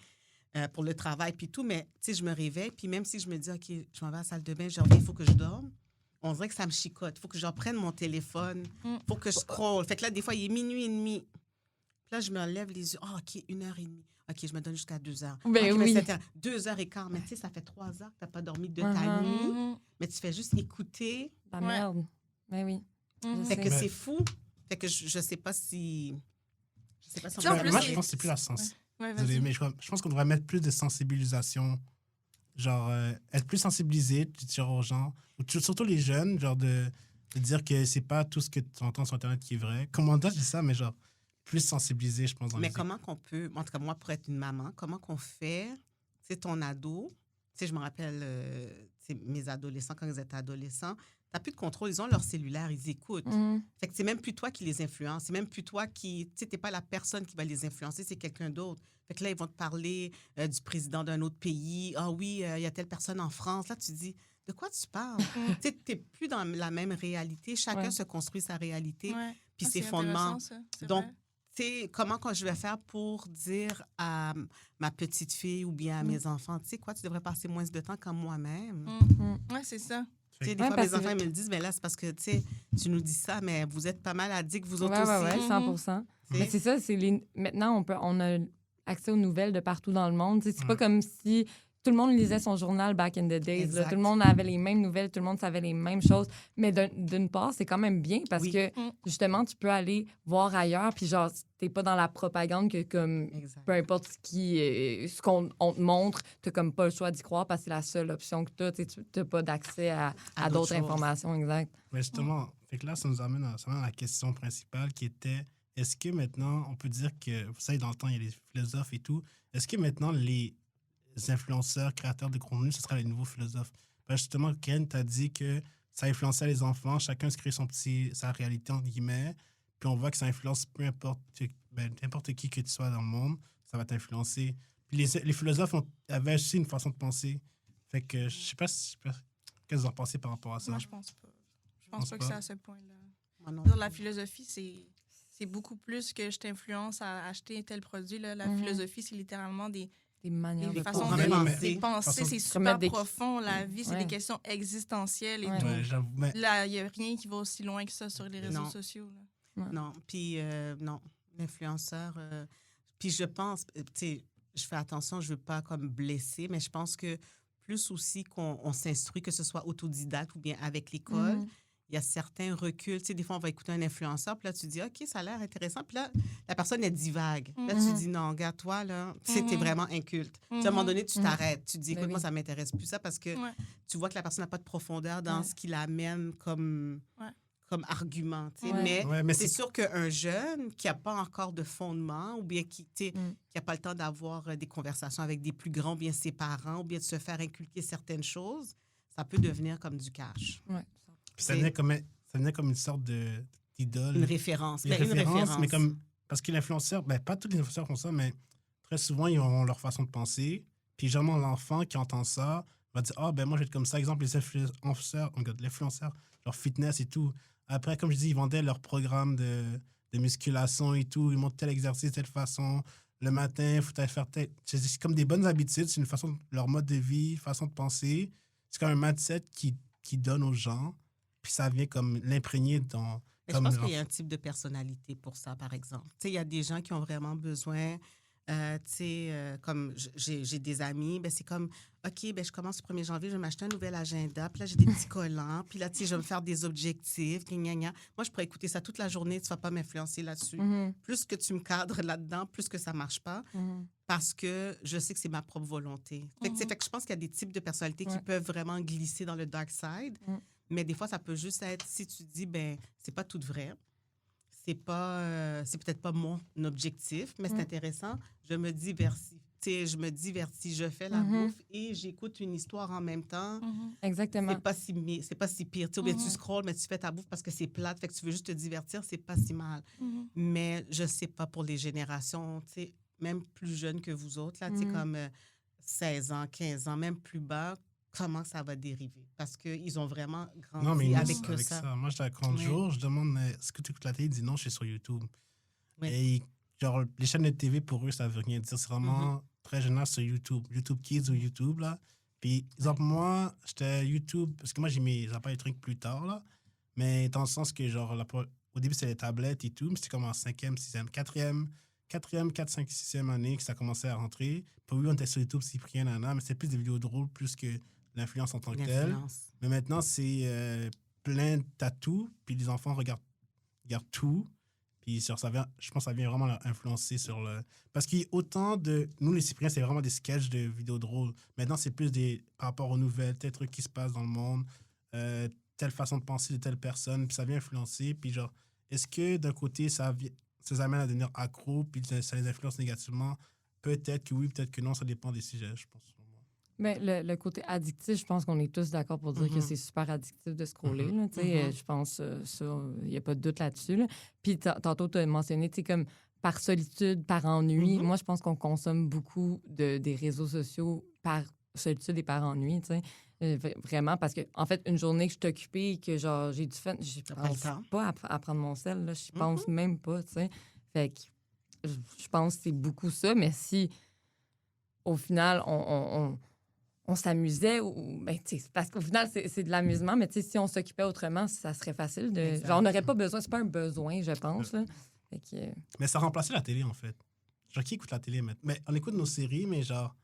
pour le travail puis tout, mais tu sais, je me réveille, puis même si je me dis, OK, je m'en vais à la salle de bain, je reviens, il faut que je dorme, on dirait que ça me chicote. Il faut que je reprenne mon téléphone, il faut que je scrolle. Fait que là, des fois, il est 00h30. Puis là, je me lève les yeux. OK, 1h30. OK, je me donne jusqu'à 2h. Ben OK, oui. mais 2h15. Mais tu sais, ça fait 3 heures que tu n'as pas dormi de ta nuit, mais tu fais juste écouter. La merde. Ben oui. Fait que c'est fou. Fait que je sais pas si... Je sais pas si on Tu sais, en peut- plus, Moi, je pense que c'est plus la sens. Ouais, Désolé, vas-y. mais je pense qu'on devrait mettre plus de sensibilisation. Genre, être plus sensibilisé, tu dire aux gens, surtout les jeunes, genre de dire que c'est pas tout ce que tu entends sur Internet qui est vrai. Comment je dis ça, mais genre, plus sensibilisé, je pense. Dans Mais les- comment qu'on peut, en tout cas moi pour être une maman, comment qu'on fait, tu sais, ton ado, tu sais, je me rappelle, tu sais, mes adolescents, quand ils étaient adolescents, t'as plus de contrôle, ils ont leur cellulaire, ils écoutent. Fait que c'est même plus toi qui les influence, c'est même plus toi qui, tu sais, t'es pas la personne qui va les influencer, c'est quelqu'un d'autre. Fait que là, ils vont te parler du président d'un autre pays. Ah oui, il y a telle personne en France. Là, tu dis, de quoi tu parles? Tu sais, t'es plus dans la même réalité. Chacun se construit sa réalité, puis Ah, ses c'est fondements. intéressant, ça. C'est Donc, vrai. tu sais, comment je vais faire pour dire à ma petite fille ou bien à mes enfants, tu sais quoi, tu devrais passer moins de temps comme moi-même. Ouais, c'est ça. Tu sais, des Ouais, fois, parce mes enfants que- ils me le disent, mais là, c'est parce que, tu sais, tu nous dis ça, mais vous êtes pas mal addicts, vous autres Ouais, aussi. 100%. Mais c'est ça, maintenant, on a accès aux nouvelles de partout dans le monde. Tu sais, c'est pas comme si tout le monde lisait son journal back in the days. Là. Exact. Tout le monde avait les mêmes nouvelles, tout le monde savait les mêmes choses. Mais d'une part, c'est quand même bien parce Oui. que, justement, tu peux aller voir ailleurs, puis genre, t'es pas dans la propagande que, comme, Exact. peu importe ce qu'on on te montre, t'as comme pas le choix d'y croire parce que c'est la seule option que t'as. Tu n'as pas d'accès à À d'autres d'autres choses. informations, exact. Mais justement, fait que là, ça nous amène à la question principale qui était, est-ce que maintenant, on peut dire que, vous savez, dans le temps, il y a les philosophes et tout, est-ce que maintenant, les influenceurs, créateurs de contenu, ce sera les nouveaux philosophes? Ben justement, Ken t'a dit que ça influençait les enfants, chacun se crée sa réalité, entre guillemets, puis on voit que ça influence peu importe, n'importe qui que tu sois dans le monde, ça va t'influencer. Puis les philosophes avaient aussi une façon de penser. Fait que je sais pas qu'est-ce que vous en pensez par rapport à ça. Moi, je pense pas. Je pense pas que c'est à ce point-là. Moi non Dans plus. la philosophie, c'est beaucoup plus que je t'influence à acheter tel produit. Là. La Mhm. philosophie, c'est littéralement des manières des de façons penser. des pensées. façon- C'est super Remettre des- profond. La vie, c'est Ouais. des questions existentielles et Ouais. tout. Ouais, j'avoue. Mais Là, il n'y a rien qui va aussi loin que ça sur les réseaux Non. sociaux. Là. Non, puis non, l'influenceur. Puis je pense, tu sais, je fais attention, je veux pas comme blesser, mais je pense que plus aussi qu'on s'instruit, que ce soit autodidacte ou bien avec l'école, Mhm. il y a certains reculs. Tu sais, des fois, on va écouter un influenceur, puis là, tu dis, OK, ça a l'air intéressant. Puis là, la personne, elle divague. Là, tu Mhm. dis, non, regarde, toi, là, tu sais, t'es Mhm. vraiment inculte. Tu sais, à un moment donné, tu Mhm. t'arrêtes. Tu te dis, Ben écoute, moi, oui. ça m'intéresse plus ça parce que Ouais. tu vois que la personne n'a pas de profondeur dans Ouais. ce qu'il amène comme, Ouais. comme argument. Tu sais. Ouais. Mais, mais c'est sûr qu'un jeune qui n'a pas encore de fondement ou bien qui n'a pas le temps d'avoir des conversations avec des plus grands, ou bien ses parents, ou bien de se faire inculquer certaines choses, ça peut devenir comme du cash. Ouais. puis ça venait comme une sorte d'idole. Une référence. Une Ben, une référence, référence. mais comme... Parce que l'influenceur, ben, pas tous les influenceurs font ça, mais très souvent, ils ont leur façon de penser. Puis, généralement, l'enfant qui entend ça va dire « Ah, ben moi, je vais être comme ça. » Exemple, les influenceurs, l'influenceur, leur fitness et tout. Après, comme je dis, ils vendaient leur programme de musculation et tout. Ils montrent tel exercice, telle façon. Le matin, il faut faire tel... C'est comme des bonnes habitudes. C'est une façon, leur mode de vie, façon de penser. C'est comme un mindset qui donne aux gens. Puis ça vient comme l'imprégner dans... Mais je pense qu'il y a un type de personnalité pour ça, par exemple. Tu sais, il y a des gens qui ont vraiment besoin, tu sais, comme j'ai des amis, ben c'est comme, OK, ben je commence le 1er janvier, je vais m'acheter un nouvel agenda, puis là, j'ai des petits collants, puis là, tu sais, je vais me faire des objectifs, gna, gna. Moi, je pourrais écouter ça toute la journée, tu ne vas pas m'influencer là-dessus. Mhm. Plus que tu me cadres là-dedans, plus que ça ne marche pas, Mhm. parce que je sais que c'est ma propre volonté. Fait que, tu sais, fait que je pense qu'il y a des types de personnalités qui Ouais. peuvent vraiment glisser dans le dark side. Mais des fois, ça peut juste être, si tu dis, ben c'est pas tout vrai, c'est peut-être pas mon objectif, mais c'est intéressant, je me divertis. Tu sais, je me divertis, je fais la bouffe et j'écoute une histoire en même temps. Exactement. C'est pas si pire. Tu sais, ou bien tu scrolles, mais tu fais ta bouffe parce que c'est plate, fait que tu veux juste te divertir, c'est pas si mal. Mais je sais pas pour les générations, tu sais, même plus jeunes que vous autres, là, tu sais, comme 16 ans, 15 ans, même plus bas, comment ça va dériver? Parce qu'ils ont vraiment grandi Non, mais avec avec ça. Moi, je raconte Ouais. jour, je demande est-ce que tu écoutes la télé? Il dit non, je suis sur YouTube. Ouais. Et genre, les chaînes de TV, pour eux, ça veut rien dire. C'est vraiment très général sur YouTube. YouTube Kids ou YouTube, là. Puis, exemple, moi, j'étais YouTube, parce que moi, j'ai mes appareils trucs plus tard, là. Mais dans le sens que, genre, au début, c'était les tablettes et tout, mais c'était comme en 5e, 6e, 4e, 4, 5, 6e année que ça commençait à rentrer. Puis oui, on était sur YouTube, Cyprien, nana, mais c'était plus des vidéos drôles, plus que l'influence en tant que telle. L'influence. Mais maintenant, c'est plein de tatous, puis les enfants regardent tout. Puis sur, ça vient, je pense que ça vient vraiment influencer sur le... Parce qu'il y a autant de... Nous, les Cypriens, c'est vraiment des sketchs de vidéos drôles. Maintenant, c'est plus par rapport aux nouvelles, tel truc qui se passe dans le monde, telle façon de penser de telle personne, puis ça vient influencer. Puis genre, est-ce que d'un côté, ça les amène à devenir accro, puis ça les influence négativement? Peut-être que oui, peut-être que non, ça dépend des sujets, je pense. Mais le côté addictif, je pense qu'on est tous d'accord pour dire que c'est super addictif de scroller. Là, tu sais, je pense ça, il n'y a pas de doute là-dessus. Là. Puis tantôt, tu as mentionné, tu sais, comme par solitude, par ennui. Moi, je pense qu'on consomme beaucoup des réseaux sociaux par solitude et par ennui, tu sais. Vraiment, parce que, en fait, une journée que je suis occupée et que, genre, j'ai du fun, je pense pas à prendre mon sel, là. Je pense même pas, tu sais. Fait que je pense que c'est beaucoup ça, mais si, au final, on s'amusait, ben, parce qu'au final, c'est de l'amusement, mais si on s'occupait autrement, ça serait facile. Genre, on n'aurait pas besoin, c'est pas un besoin, je pense. Là. Fait que, Mais ça remplaçait la télé, en fait. Genre, qui écoute la télé maintenant? Mais on écoute nos séries, mais genre,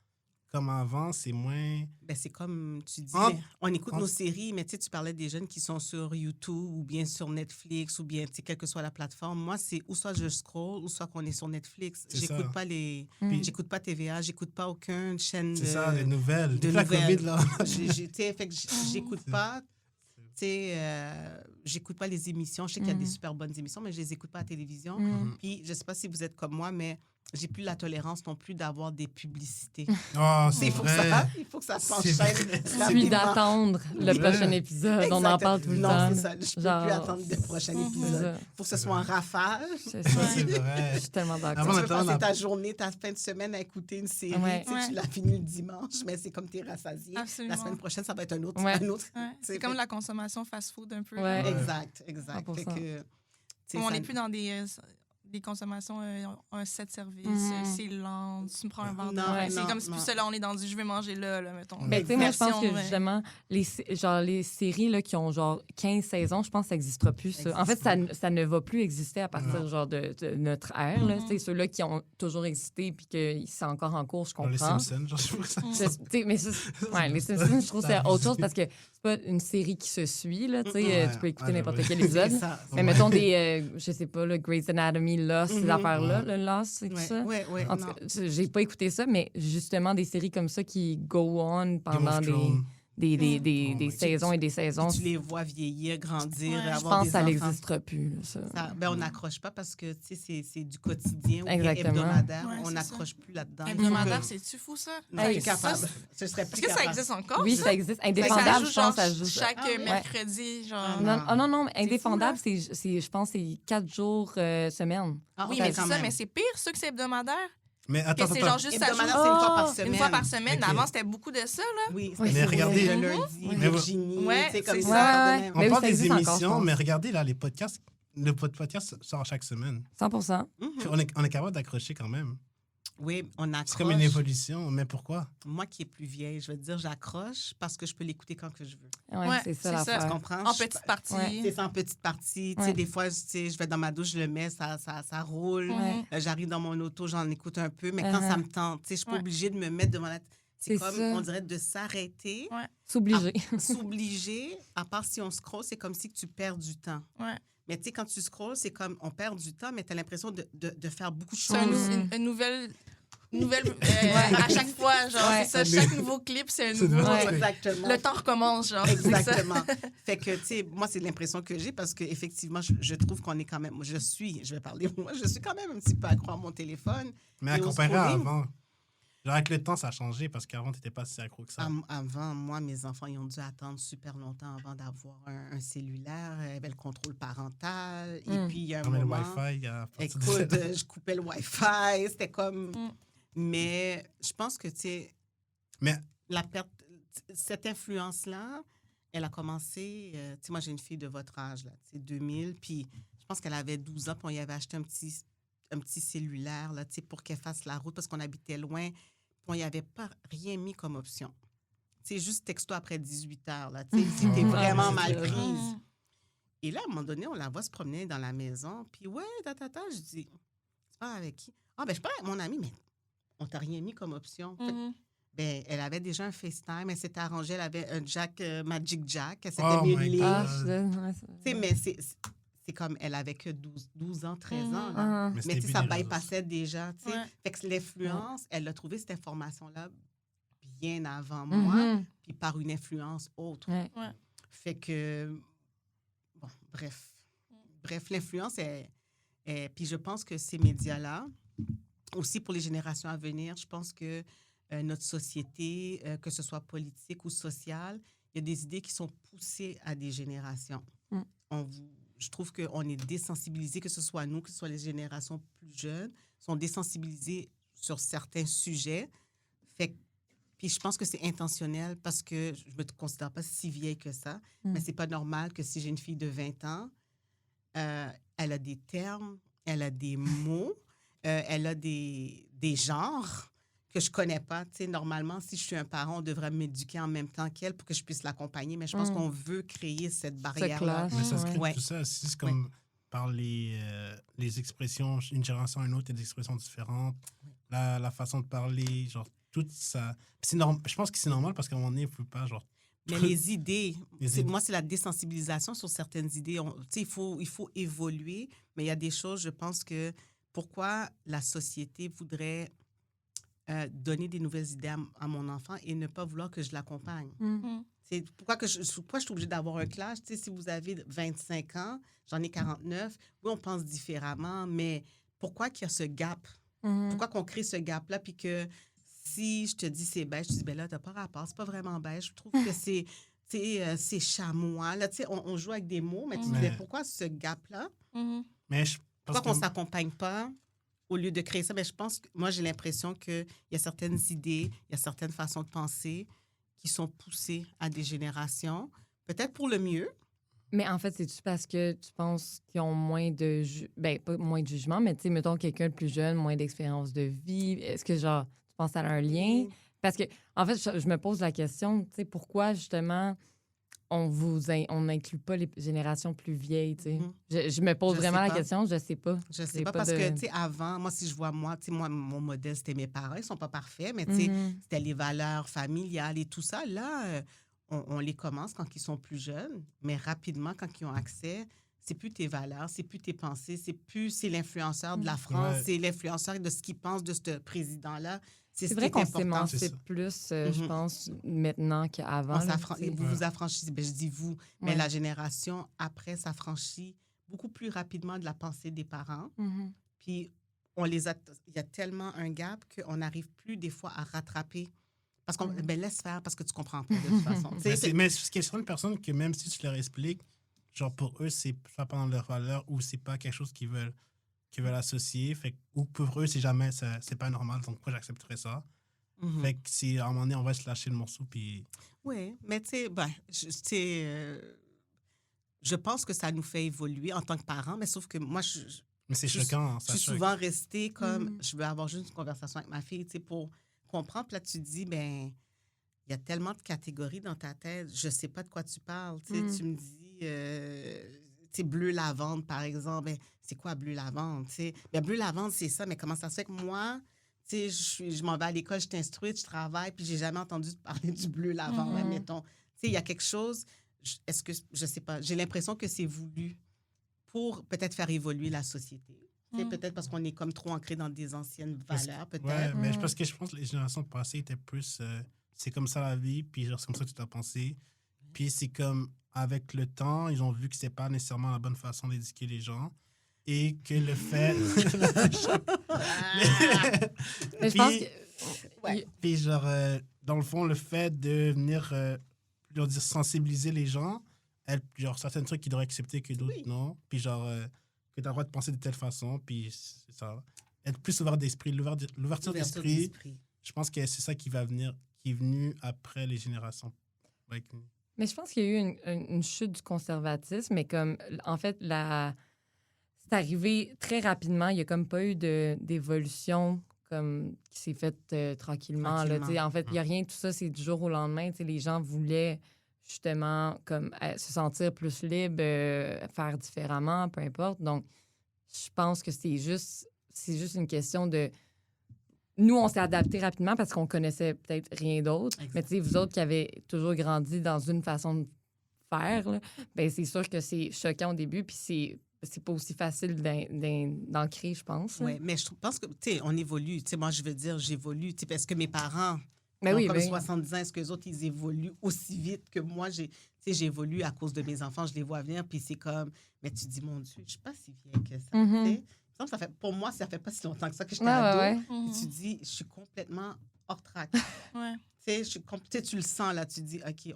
comme avant, c'est moins... Ben, c'est comme tu dis, mais on écoute nos séries, mais tu parlais des jeunes qui sont sur YouTube ou bien sur Netflix ou bien, quelle que soit la plateforme. Moi, c'est ou soit je scroll ou soit qu'on est sur Netflix. J'écoute pas j'écoute pas TVA, j'écoute pas aucune chaîne C'est ça, les nouvelles. de La nouvelles. COVID, là. Fait que j'écoute pas... j'écoute pas les émissions. Je sais qu'il y a des super bonnes émissions, mais je les écoute pas à la télévision. Puis, je sais pas si vous êtes comme moi, mais j'ai plus la tolérance non plus d'avoir des publicités. Oh, c'est Il faut, vrai. il faut que ça C'est s'enchaîne. vrai. Puis rapidement. d'attendre le Ouais. prochain épisode. On en parle tout le non, temps. c'est ça. Je peux plus Genre, attendre le prochain Mhm. épisode. ça. Il faut que ce soit en rafale. C'est ça. C'est vrai. Je suis tellement d'accord. Avant, Tu on peux attend passer la- ta journée, ta fin de semaine à écouter une série. Ouais. Tu sais, Ouais. tu l'as fini le dimanche, mais c'est comme t'es rassasié. Absolument. La semaine prochaine, ça va être un autre. Ouais. Un autre. Ouais, c'est comme la consommation fast-food un peu. Ouais. là. Exact, exact. 100%. Fait que, tu sais, On ça- n'est plus dans des consommations, un set service, Mhm. c'est lent, tu me prends un verre de Non, vin. non, C'est comme si non. plus ça, là, on est dans du je vais manger là, mettons. Mais Mais tu sais, moi, je pense que Version, justement, les séries là, qui ont genre 15 saisons, je pense que ça n'existera plus. Ça. En fait, ça ne va plus exister à partir genre de notre ère. Là. Mhm. Tu sais, ceux-là qui ont toujours existé puis que c'est encore en cours, je Dans les comprends. Simpsons, genre, je trouve que ça. Tu sais, mais ça, ouais, les Simpsons, je trouve que c'est autre chose parce que c'est pas une série qui se suit. Là, tu sais, Ouais, tu peux écouter ouais, n'importe j'avoue. quel épisode. C'est ça. Mais mettons des, je sais pas, le Grey's Anatomy, Lost, ces Mhm. affaires-là, le Lost, c'est tout Ouais, ça. ouais, En tout non. cas, j'ai pas écouté ça, mais justement des séries comme ça qui go on Game pendant of Thrones. des Oh my saisons et des saisons. Tu les vois vieillir, grandir, Ouais. Je avoir pense des que ça enfants. n'existera plus. Là, ça. Ben, on n'accroche pas parce que tu sais, c'est du quotidien ou bien Exactement. hebdomadaire. Ouais, on c'est n'accroche plus là-dedans. Hebdomadaire, c'est-tu fou, ça? Non, Hey, plus capable. ça, Ce serait Est-ce plus que ça capable. existe encore? Oui, ça? ça existe. Ça Indéfendable, joue, je pense, ça genre, joue. chaque Ah, ouais. mercredi, genre. Ah, Non, C'est indéfendable, fou, je pense que c'est 4 jours semaine. Ah, Oui, ok, mais quand c'est ça, même. mais c'est pire, ceux que c'est hebdomadaire. Mais attends, Que c'est attends. genre juste ça joue Hebdomadaire, c'est une fois Oh, par une semaine. fois par semaine. Ok. Avant, c'était beaucoup de ça, là. Oui, Oui, c'est Mais vrai. regardez- le lundi, Mais- Virginie, Ouais, tu sais, comme c'est ça. ça. de Ouais, même. On Mais oui, parle ça des existe encore, je émissions, pense. mais regardez là, les podcasts. Le podcast sort chaque semaine. 100 Mhm. On est capable d'accrocher quand même. Oui, on accroche. C'est comme une évolution, mais pourquoi? Moi qui est plus vieille, je veux dire, j'accroche parce que je peux l'écouter quand que je veux. Ouais, Ouais, c'est c'est ça ça. Tu l'affaire. comprends? En Je- petite partie. Ouais. C'est ça en petite partie. Tu Ouais. sais, des fois, tu sais, je vais dans ma douche, je le mets, ça roule. Mhm. J'arrive dans mon auto, j'en écoute un peu. Mais quand Uh-huh. ça me tente, tu sais, je suis pas Ouais. obligée de me mettre devant la... C'est C'est comme, ça. on dirait, de s'arrêter, Ouais. C'est obligé. s'obliger. À part si on scrolle, c'est comme si tu perds du temps. Ouais. Mais tu sais, quand tu scrolles, c'est comme, on perd du temps, mais tu as l'impression de faire beaucoup de C'est choses. une nouvelle à chaque fois, genre, Ouais. c'est ça, chaque nouveau clip, c'est un C'est nouveau... nouveau. Ouais. Exactement. Le temps recommence, genre, c'est ça. Exactement. Fait que, tu sais, moi, c'est l'impression que j'ai parce qu'effectivement, je trouve qu'on est quand même. Je vais parler, moi, je suis quand même un petit peu accro à mon téléphone. Mais à Et au comparer à scrolling. avant. Genre, avec le temps, ça a changé parce qu'avant, tu n'étais pas si accro que ça. Avant, moi, mes enfants, ils ont dû attendre super longtemps avant d'avoir un cellulaire. Il y avait le contrôle parental. Et Mm. puis, il y a un Comme le moment... Wi-Fi. À partir de Écoute, ça. je coupais le Wi-Fi. C'était comme... Mm. Mais je pense que, tu sais, Mais la perte... Cette influence-là, elle a commencé... tu sais, moi, j'ai une fille de votre âge, là, tu sais, 2000. Puis, je pense qu'elle avait 12 ans, puis on y avait acheté un petit cellulaire, là, tu sais, pour qu'elle fasse la route, parce qu'on habitait loin. Puis on n'y avait pas rien mis comme option. Tu sais, juste texto après 18 heures, là, tu sais, si t'es Mhm. vraiment Ah, mal c'est prise. Mm. Et là, à un moment donné, on la voit se promener dans la maison. Puis, ouais, je dis, tu parles avec qui? Ah, ben, je parle avec mon amie, mais on t'a rien mis comme option. Fait que, Mhm. ben, elle avait déjà un FaceTime, elle s'était arrangée, elle avait un jack, Magic Jack, elle s'était Oh mis my une ligne. God. Ah, ouais, Tu sais, mais c'est comme, elle avait que 12 ans, 13 ans, là. Ah. Mais Mais c'était tu sais, ça plus des réseaux bypassait déjà, tu sais. Ouais. Fait que l'influence, elle a trouvé cette information-là bien avant moi, Mhm. puis par une influence autre. Ouais. Fait que, bon, bref. Bref, l'influence puis je pense que ces médias-là, aussi pour les générations à venir, je pense que notre société, que ce soit politique ou sociale, il y a des idées qui sont poussées à des générations. Mm. Je trouve qu'on est désensibilisés, que ce soit nous, que ce soit les générations plus jeunes, sont désensibilisés sur certains sujets. Puis je pense que c'est intentionnel parce que je ne me considère pas si vieille que ça, mais c'est pas normal que si j'ai une fille de 20 ans, elle a des termes, elle a des mots, elle a des genres que je connais pas. Tu sais, normalement, si je suis un parent, on devrait m'éduquer en même temps qu'elle pour que je puisse l'accompagner, mais je pense qu'on veut créer cette barrière-là. clash. Mais ça se crée Ouais. tout ça. C'est comme par les expressions, une génération à une autre, il y a des expressions différentes. La façon de parler, genre, tout ça. Puis je pense que c'est normal parce qu'à un moment donné, il ne faut pas, genre. Mais les idées, Les idées. moi, c'est la désensibilisation sur certaines idées. Tu sais, il faut évoluer, mais il y a des choses, je pense que pourquoi la société voudrait donner des nouvelles idées à mon enfant et ne pas vouloir que je l'accompagne. Mm. C'est pourquoi je suis obligée d'avoir un clash. Tu sais, si vous avez 25 ans, j'en ai 49, oui, on pense différemment, mais pourquoi qu'il y a ce gap Pourquoi qu'on crée ce gap-là, puis que si je te dis c'est beige, tu dis, ben là, t'as pas rapport, c'est pas vraiment beige. Je trouve que c'est chamois. Là, tu sais, on joue avec des mots, mais tu dis, ben, pourquoi ce gap-là? Mais je pense Pourquoi qu'on s'accompagne pas au lieu de créer ça? Ben, je pense que moi, j'ai l'impression qu'il y a certaines idées, il y a certaines façons de penser qui sont poussées à des générations, peut-être pour le mieux. Mais en fait, c'est-tu parce que tu penses qu'ils ont moins de... Ben, pas moins de jugement, mais tu sais, mettons quelqu'un de plus jeune, moins d'expérience de vie. Est-ce que, genre, tu penses que ça a un lien? Parce que, en fait, je me pose la question, tu sais, pourquoi, justement, on n'inclut pas les générations plus vieilles, tu sais? Je me pose vraiment la question, je sais pas. Je sais pas parce que, tu sais, avant, moi, si je vois tu sais, moi, mon modèle, c'était mes parents. Ils sont pas parfaits, mais tu sais, c'était les valeurs familiales et tout ça. Là, on les commence quand ils sont plus jeunes, mais rapidement, quand ils ont accès, c'est plus tes valeurs, c'est plus tes pensées, c'est l'influenceur de la France, c'est l'influenceur de ce qu'il pense de ce président-là. C'est vrai qu'on important. s'émancipe plus, je pense, maintenant qu'avant. Vous vous affranchissez, ben, je dis vous, mais la génération après s'affranchit beaucoup plus rapidement de la pensée des parents. Puis, il y a tellement un gap qu'on n'arrive plus des fois à rattraper. Parce qu'on laisse faire parce que tu comprends pas de toute façon. Mais c'est question de personnes que même si tu leur expliques, genre pour eux, c'est pas dans leur valeur ou c'est pas quelque chose qu'ils veulent associer. Fait, ou pour eux, c'est jamais, c'est pas normal. Donc, pourquoi j'accepterais ça? Fait que si à un moment donné, on va se lâcher le morceau. Puis... Oui, mais tu sais, je pense que ça nous fait évoluer en tant que parents, mais sauf que moi, mais c'est choquant. Je suis souvent restée comme, je veux avoir juste une conversation avec ma fille, tu sais, pour comprendre. Puis là, tu te dis, ben il y a tellement de catégories dans ta tête, je sais pas de quoi tu parles. Tu sais, tu me dis, tu sais, bleu lavande, par exemple. Ben, c'est quoi bleu lavande? Tu sais, ben, bleu lavande, c'est ça, mais comment ça se fait que moi, tu sais, je m'en vais à l'école, je t'instruis, je travaille, puis j'ai jamais entendu parler du bleu lavande, admettons. Tu sais, il y a quelque chose, est-ce que, je sais pas, j'ai l'impression que c'est voulu pour peut-être faire évoluer la société. Peut-être parce qu'on est comme trop ancré dans des anciennes valeurs, peut-être. Ouais, mais parce que je pense que les générations passées étaient plus... c'est comme ça la vie, puis genre, c'est comme ça que tu t'as pensé. Puis c'est comme, avec le temps, ils ont vu que c'est pas nécessairement la bonne façon d'éduquer les gens. Et que le fait... mais je pense que... Puis genre, dans le fond, le fait de venir sensibiliser les gens, genre certains trucs qu'ils devraient accepter que d'autres non. Puis genre... que tu as le droit de penser de telle façon, puis c'est ça. Être plus ouvert d'esprit, l'ouverture d'esprit, je pense que c'est ça qui est venu après les générations. Mais je pense qu'il y a eu une chute du conservatisme, mais comme, en fait, c'est arrivé très rapidement. Il n'y a comme pas eu d'évolution comme qui s'est faite tranquillement. Là, en fait, il n'y a rien de tout ça, c'est du jour au lendemain. Les gens voulaient... justement, comme se sentir plus libre, faire différemment, peu importe. Donc, je pense que c'est juste une question de... Nous, on s'est adapté rapidement parce qu'on connaissait peut-être rien d'autre. Exact. Mais tu sais, vous autres qui avez toujours grandi dans une façon de faire, là, ben c'est sûr que c'est choquant au début, puis c'est pas aussi facile d'ancrer, je pense. Oui, mais je pense que, tu sais, on évolue. Tu sais, moi, je veux dire, j'évolue, tu sais, parce que mes parents... Mais oui, comme 70 ans, est-ce que les autres, ils évoluent aussi vite que moi? J'évolue à cause de mes enfants, je les vois venir, puis c'est comme... Mais tu te dis, mon Dieu, je suis pas si vieille que ça. Ça fait, pour moi, ça fait pas si longtemps que ça que j'étais ado. Puis tu te dis, je suis complètement hors track. Tu le sens, là, tu te dis, OK,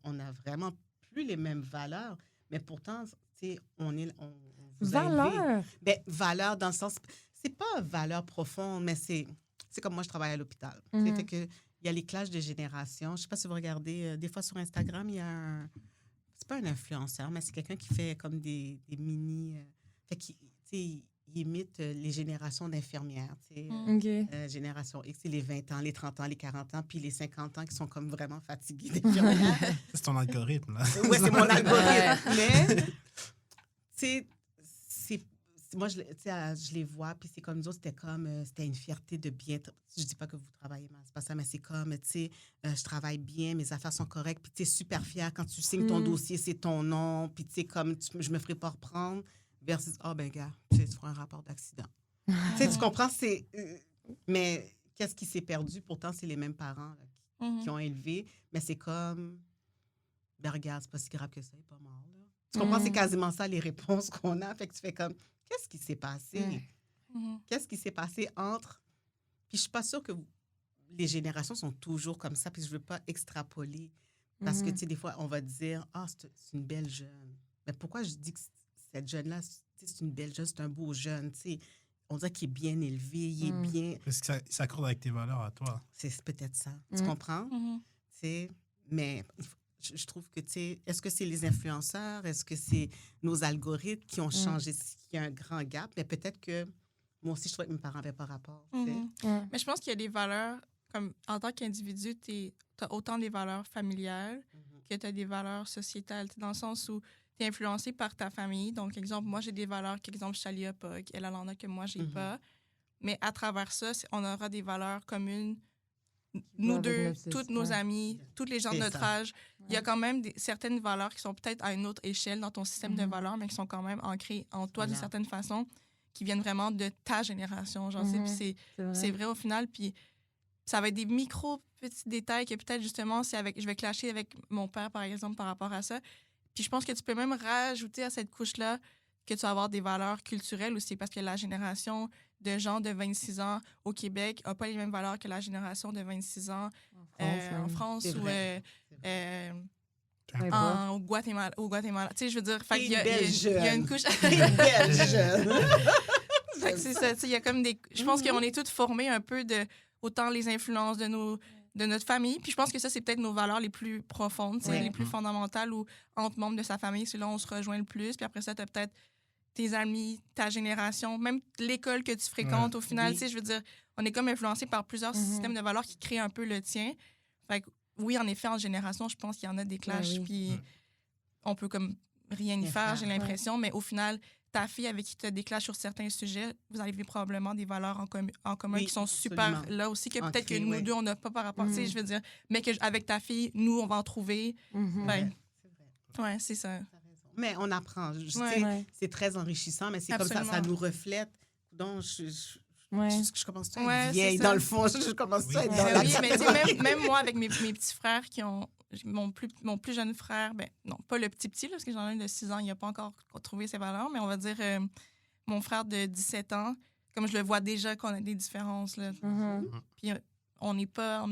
on a vraiment plus les mêmes valeurs, mais pourtant, on valeurs? Valeurs dans le sens... C'est pas valeur profonde, mais c'est comme moi, je travaille à l'hôpital. Fait que il y a les clashs de génération. Je ne sais pas si vous regardez, des fois sur Instagram, il y a c'est pas un influenceur, mais c'est quelqu'un qui fait comme des mini... fait qu'il imite les générations d'infirmières. Génération X, c'est les 20 ans, les 30 ans, les 40 ans, puis les 50 ans qui sont comme vraiment fatigués d'infirmières. C'est ton algorithme, là. Oui, c'est mon algorithme. Mais, tu sais, moi, je les vois, puis c'est comme nous autres, c'était une fierté de bien... Je dis pas que vous travaillez mal, c'est pas ça, mais c'est comme, tu sais, je travaille bien, mes affaires sont correctes, puis tu es super fière quand tu signes ton dossier, c'est ton nom, puis tu sais, comme, je me ferai pas reprendre, versus, ben gars, tu feras un rapport d'accident. Tu sais, tu comprends, mais qu'est-ce qui s'est perdu? Pourtant, c'est les mêmes parents là, qui ont élevé, mais c'est comme, ben regarde, c'est pas si grave que ça, il est pas mort, là. Tu comprends, c'est quasiment ça les réponses qu'on a, fait que tu fais comme... Qu'est-ce qui s'est passé? Qu'est-ce qui s'est passé entre... Puis je suis pas sûre que les générations sont toujours comme ça, puis je veux pas extrapoler. Parce que, tu sais, des fois, on va dire, « Ah, c'est une belle jeune. » Mais pourquoi je dis que cette jeune-là, c'est une belle jeune, c'est un beau jeune, tu sais? On dirait qu'il est bien élevé, il est bien... Parce que ça s'accorde avec tes valeurs à toi. C'est peut-être ça. Tu comprends? Tu sais, mais je trouve que, tu sais, est-ce que c'est les influenceurs? Est-ce que c'est nos algorithmes qui ont changé? Il y a un grand gap, mais peut-être que moi aussi, je trouvais que mes parents n'avaient pas rapport. Tu sais. Mais je pense qu'il y a des valeurs, comme en tant qu'individu, tu as autant des valeurs familiales que tu as des valeurs sociétales, dans le sens où tu es influencé par ta famille. Donc, exemple, moi, j'ai des valeurs qu'exemple, Chalia n'a pas, elle en a que moi, j'ai pas. Mais à travers ça, on aura des valeurs communes. Nous deux, tous nos amis, tous les gens de notre âge, il y a quand même certaines valeurs qui sont peut-être à une autre échelle dans ton système de valeurs, mais qui sont quand même ancrées en toi d'une certaine façon, qui viennent vraiment de ta génération. Genre, puis c'est vrai au final. Puis ça va être des petits détails que peut-être justement, je vais clasher avec mon père, par exemple, par rapport à ça. Puis je pense que tu peux même rajouter à cette couche-là que tu vas avoir des valeurs culturelles aussi, parce que la génération de gens de 26 ans au Québec n'a pas les mêmes valeurs que la génération de 26 ans en France ou au Guatemala. Tu sais, je veux dire, il y a une couche... Une belle jeune! C'est ça, il y a comme des... Je pense qu'on est tous formés un peu de autant les influences de notre famille, puis je pense que ça, c'est peut-être nos valeurs les plus profondes, les plus fondamentales, où entre membres de sa famille, c'est là où on se rejoint le plus, puis après ça, tu as peut-être tes amis, ta génération, même l'école que tu fréquentes, au final, tu sais, je veux dire, on est comme influencé par plusieurs systèmes de valeurs qui créent un peu le tien. Fait que, oui, en effet, en génération, je pense qu'il y en a des clashs, puis on peut comme rien y faire, j'ai l'impression, mais au final, ta fille avec qui tu as des clashs sur certains sujets, vous avez probablement des valeurs en commun qui sont super là aussi, que peut-être que nous deux, on n'a pas par rapport, tu sais, je veux dire, mais qu'avec ta fille, nous, on va en trouver. Ouais, c'est ça. Mais on apprend. C'est très enrichissant, mais c'est Absolument. comme ça nous reflète. Donc, je commence à être vieille, dans le fond. Je commence à être dans la... Oui, mais même moi, avec mes petits frères qui ont... Mon plus jeune frère, non, pas le petit, là, parce que j'en ai un de 6 ans, il n'a pas encore trouvé ses valeurs, mais on va dire mon frère de 17 ans, comme je le vois déjà qu'on a des différences, là. Puis on n'a pas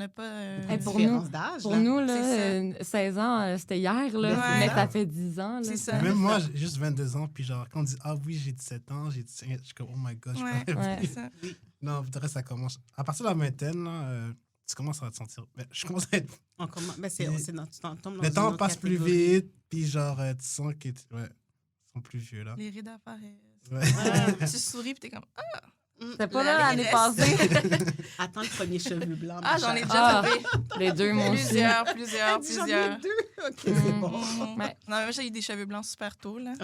différence d'âge. Pour nous, là, 16 ans, c'était hier, là, mais ça fait 10 ans. Là, c'est ça. Même moi, j'ai juste 22 ans, puis genre, quand on dit « Ah oui, j'ai 17 ans, j'ai 17 ans », je suis comme « Oh my God, c'est ça. Non, peut-être ça commence... À partir de la vingtaine, là, tu commences à te sentir... Je commence à être... Le temps passe plus vite, puis genre, tu sens que... ils sont plus vieux, là. Les rides à faire... Ouais. Tu souris, puis t'es comme « Ah! » C'était pas là l'année passée. Attends le premier cheveu blanc. Ah, j'en ai déjà trouvé. Les deux, mon Plusieurs. J'en ai 2. OK, c'est bon. Ouais. Non, j'ai eu des cheveux blancs super tôt, là.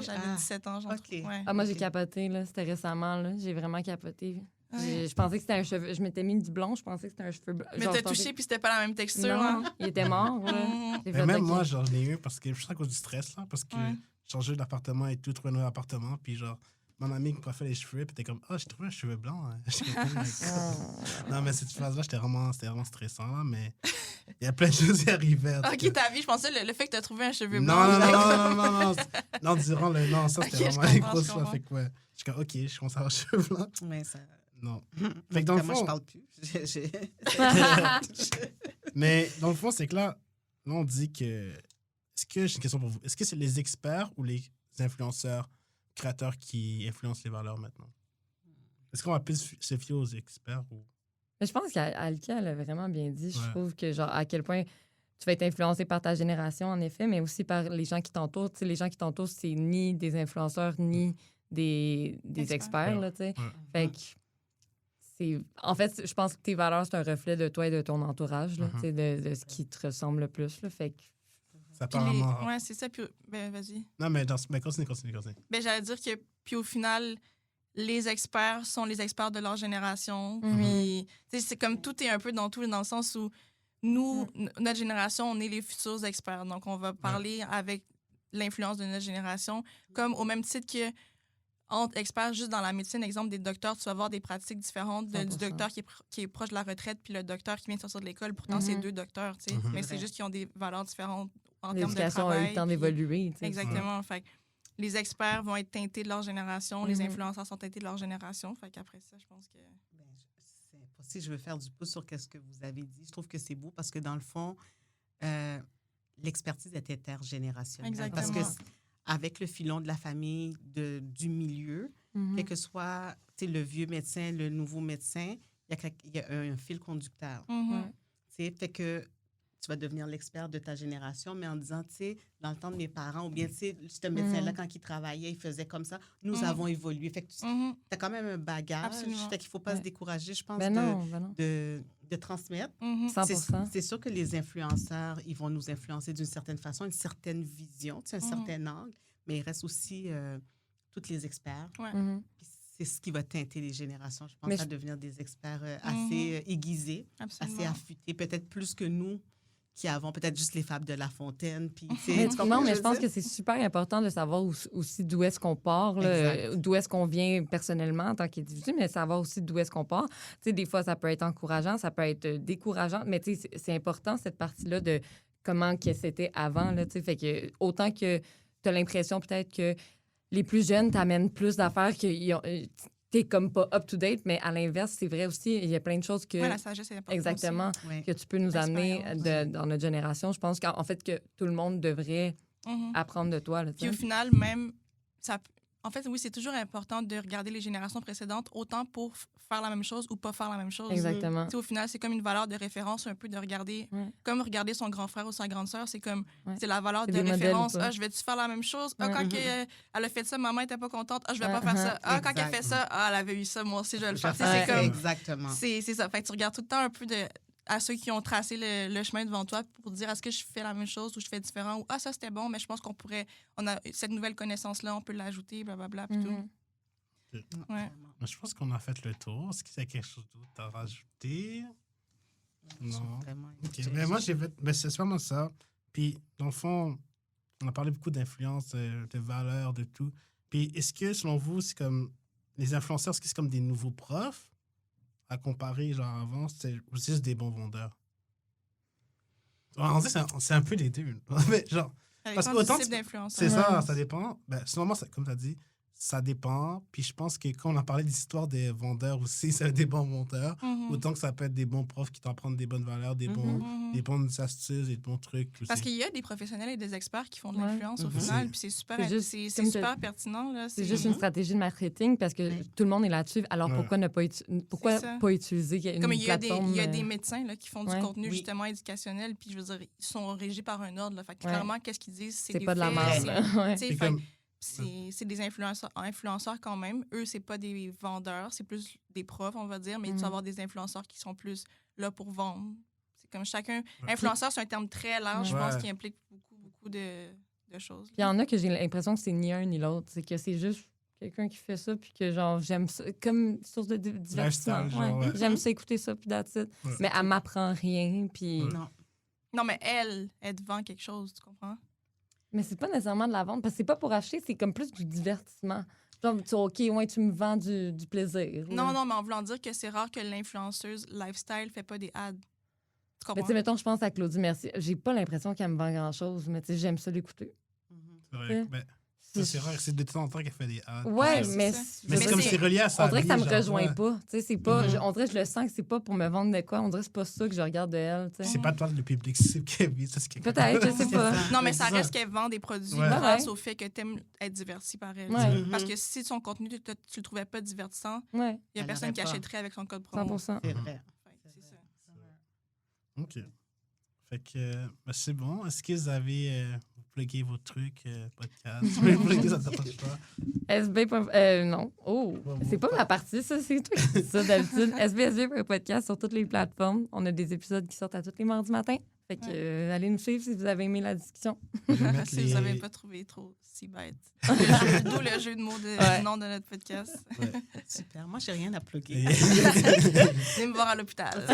J'avais 17 ans, genre. Moi, j'ai capoté, là. C'était récemment, là. J'ai vraiment capoté. Je pensais que c'était un cheveu... Je m'étais mis du blond, je pensais que c'était un cheveu blanc. Mais t'as touché, puis c'était pas la même texture, non, il était mort, là. Mais même moi, j'en ai eu, parce que je suis à cause du stress, là, parce que j'ai changé d'appartement et tout, trouvé un nouvel appartement, puis genre... Mon ami qui m'a fait les cheveux, puis t'es comme, j'ai trouvé un cheveu blanc. Hein. Non, mais cette phase-là, c'était vraiment stressant, là, mais il y a plein de choses qui arrivaient. Ok, ta vie, je pensais le fait que t'as trouvé un cheveu blanc. Non, durant le. Non, ça, c'était vraiment les grosses fois. Fait que, ouais. Je suis comme, ok, je commence à avoir un cheveu blanc. Mais ça. Non. Fait que dans le fond. Moi, je parle plus. Mais dans le fond, c'est que là, on dit que. J'ai une question pour vous. Est-ce que c'est les experts ou les influenceurs, créateurs qui influencent les valeurs maintenant? Est-ce qu'on va plus se fier aux experts ou... Mais je pense qu'Alkia, elle a vraiment bien dit. Je trouve que, genre, à quel point tu vas être influencé par ta génération, en effet, mais aussi par les gens qui t'entourent. Tu sais, les gens qui t'entourent, c'est ni des influenceurs, ni des experts, là, tu sais. Fait que c'est... En fait, je pense que tes valeurs, c'est un reflet de toi et de ton entourage, là, tu sais, de ce qui te ressemble le plus, là. Fait que... Ça part vraiment... Ouais, c'est ça. Puis, vas-y. Non, mais continue. J'allais dire que, puis au final, les experts sont les experts de leur génération. Puis, c'est comme tout est un peu dans tout, dans le sens où nous, notre génération, on est les futurs experts. Donc, on va parler avec l'influence de notre génération, comme au même titre que entre experts juste dans la médecine, exemple des docteurs, tu vas avoir des pratiques différentes du docteur qui est proche de la retraite puis le docteur qui vient de sortir de l'école. Pourtant, c'est 2 docteurs, tu sais. Mais c'est juste qu'ils ont des valeurs différentes en termes de travail. L'éducation a eu le temps d'évoluer. Exactement. Fait les experts vont être teintés de leur génération, les influenceurs sont teintés de leur génération. Fait qu'après ça, je pense que... Si je veux faire du pouce sur ce que vous avez dit, je trouve que c'est beau parce que dans le fond, l'expertise est intergénérationnelle. Exactement. Parce que avec le filon de la famille, du milieu, quel que soit le vieux médecin, le nouveau médecin, il y a un fil conducteur. Fait que tu vas devenir l'expert de ta génération, mais en disant, tu sais, dans le temps de mes parents, ou bien, tu sais, ce médecin-là, quand il travaillait, il faisait comme ça. Nous avons évolué. Fait que tu as quand même un bagage. Absolument. Fait qu'il ne faut pas se décourager, je pense, de transmettre. 100%. C'est sûr que les influenceurs, ils vont nous influencer d'une certaine façon, une certaine vision, tu sais, un certain angle, mais il reste aussi tous les experts. Puis c'est ce qui va teinter les générations, je pense, à devenir des experts assez aiguisés, assez affûtés, peut-être plus que nous, qui avons peut-être juste les fables de La Fontaine. Puis, mais je pense que c'est super important de savoir aussi d'où est-ce qu'on part, d'où est-ce qu'on vient personnellement en tant qu'individu, mais savoir aussi d'où est-ce qu'on part. Tu sais, des fois, ça peut être encourageant, ça peut être décourageant, mais tu sais, c'est important, cette partie-là, de comment que c'était avant. Là, tu sais, fait que autant que tu as l'impression peut-être que les plus jeunes t'amènent plus d'affaires que t'es comme pas up-to-date, mais à l'inverse, c'est vrai aussi, il y a plein de choses que... Oui, la sagesse est importante. Exactement, aussi. que tu peux nous amener dans notre génération. Je pense qu'en fait, que tout le monde devrait apprendre de toi. Là, puis au final, même, en fait, oui, c'est toujours important de regarder les générations précédentes, autant pour faire la même chose ou pas faire la même chose. Exactement. Au final, c'est comme une valeur de référence, un peu de regarder, comme regarder son grand frère ou sa grande sœur, c'est comme, c'est la valeur de référence. Je vais-tu faire la même chose? Quand elle a fait ça, maman n'était pas contente. Je vais pas faire ça. Quand elle fait ça, elle avait eu ça, moi aussi, je vais le faire. C'est comme, exactement. C'est ça. Fait que tu regardes tout le temps un peu à ceux qui ont tracé le chemin devant toi pour dire est-ce que je fais la même chose ou je fais différent ou ça c'était bon, mais je pense on a cette nouvelle connaissance-là, on peut l'ajouter, blablabla, puis tout. Ouais. Je pense qu'on a fait le tour. Est-ce qu'il y a quelque chose d'autre à rajouter? Non. OK. Mais moi, c'est vraiment ça. Puis, dans le fond, on a parlé beaucoup d'influence, de valeurs, de tout. Puis, est-ce que, selon vous, c'est comme les influenceurs, est-ce que c'est comme des nouveaux profs à comparer, genre avant, c'était juste des bons vendeurs? En fait, c'est un peu les deux. Mais genre, parce que autant c'est ça dépend. Ben, sinon, comme tu as dit, ça dépend. Puis je pense que quand on a parlé de l'histoire des vendeurs aussi, c'est des bons vendeurs. Autant que ça peut être des bons profs qui t'apprennent des bonnes valeurs, des bonnes astuces, des bons trucs. Aussi. Parce qu'il y a des professionnels et des experts qui font de l'influence au final. Puis c'est super pertinent. Là. C'est juste une stratégie de marketing parce que tout le monde est là-dessus. Alors pourquoi pas utiliser une plateforme? Il y a des médecins là, qui font du contenu justement éducationnel. Puis je veux dire, ils sont régis par un ordre. Là. Fait que clairement, qu'est-ce qu'ils disent? C'est pas de la merde. C'est des influenceurs quand même. Eux, c'est pas des vendeurs, c'est plus des profs, on va dire, mais tu vas avoir des influenceurs qui sont plus là pour vendre. C'est comme chacun... Influenceur, c'est un terme très large, je pense, qui implique beaucoup de choses. Puis il y en a que j'ai l'impression que c'est ni un ni l'autre. C'est que c'est juste quelqu'un qui fait ça, puis que genre, j'aime ça, comme source de divertissement. J'aime ça, écouter ça, puis that's it. Mais elle m'apprend rien, puis... Non, mais elle vend quelque chose, tu comprends? Mais c'est pas nécessairement de la vente, parce que c'est pas pour acheter, c'est comme plus du divertissement. Genre, tu me vends du plaisir. Non, mais en voulant dire que c'est rare que l'influenceuse lifestyle fait pas des ads. Tu comprends? Mais tu sais, mettons, je pense à Claudie Mercier. J'ai pas l'impression qu'elle me vend grand-chose, mais tu sais, j'aime ça l'écouter. C'est vrai. C'est rare, c'est de temps en temps qu'elle fait des ads. Ouais, mais c'est comme c'est relié à ça. On dirait que ça me rejoint pas. Tu sais, c'est pas. On dirait que je le sens que c'est pas pour me vendre de quoi. On dirait que c'est pas ça que je regarde de elle. Tu sais. C'est pas toi le public, c'est Kevin. Peut-être, je sais pas. Non, mais ça reste qu'elle vend des produits grâce au fait que t'aimes être diverti par elle. Parce que si son contenu, tu le trouvais pas divertissant, il y a personne qui achèterait avec son code promo. 100%. C'est vrai. C'est ça. OK. Fait que c'est bon. Est-ce que vous avez plugué vos trucs, podcast? Ça ne t'approche pas? SB. Non. Oh, c'est pas ma partie, ça. C'est toi qui dis ça d'habitude. SBSB.podcast sur toutes les plateformes. On a des épisodes qui sortent à tous les mardis matins. Fait que allez nous suivre si vous avez aimé la discussion. Si vous n'avez pas trouvé trop si bête. D'où le jeu de mots du nom de notre podcast. Super. Moi, j'ai rien à plugger. Venez me voir à l'hôpital.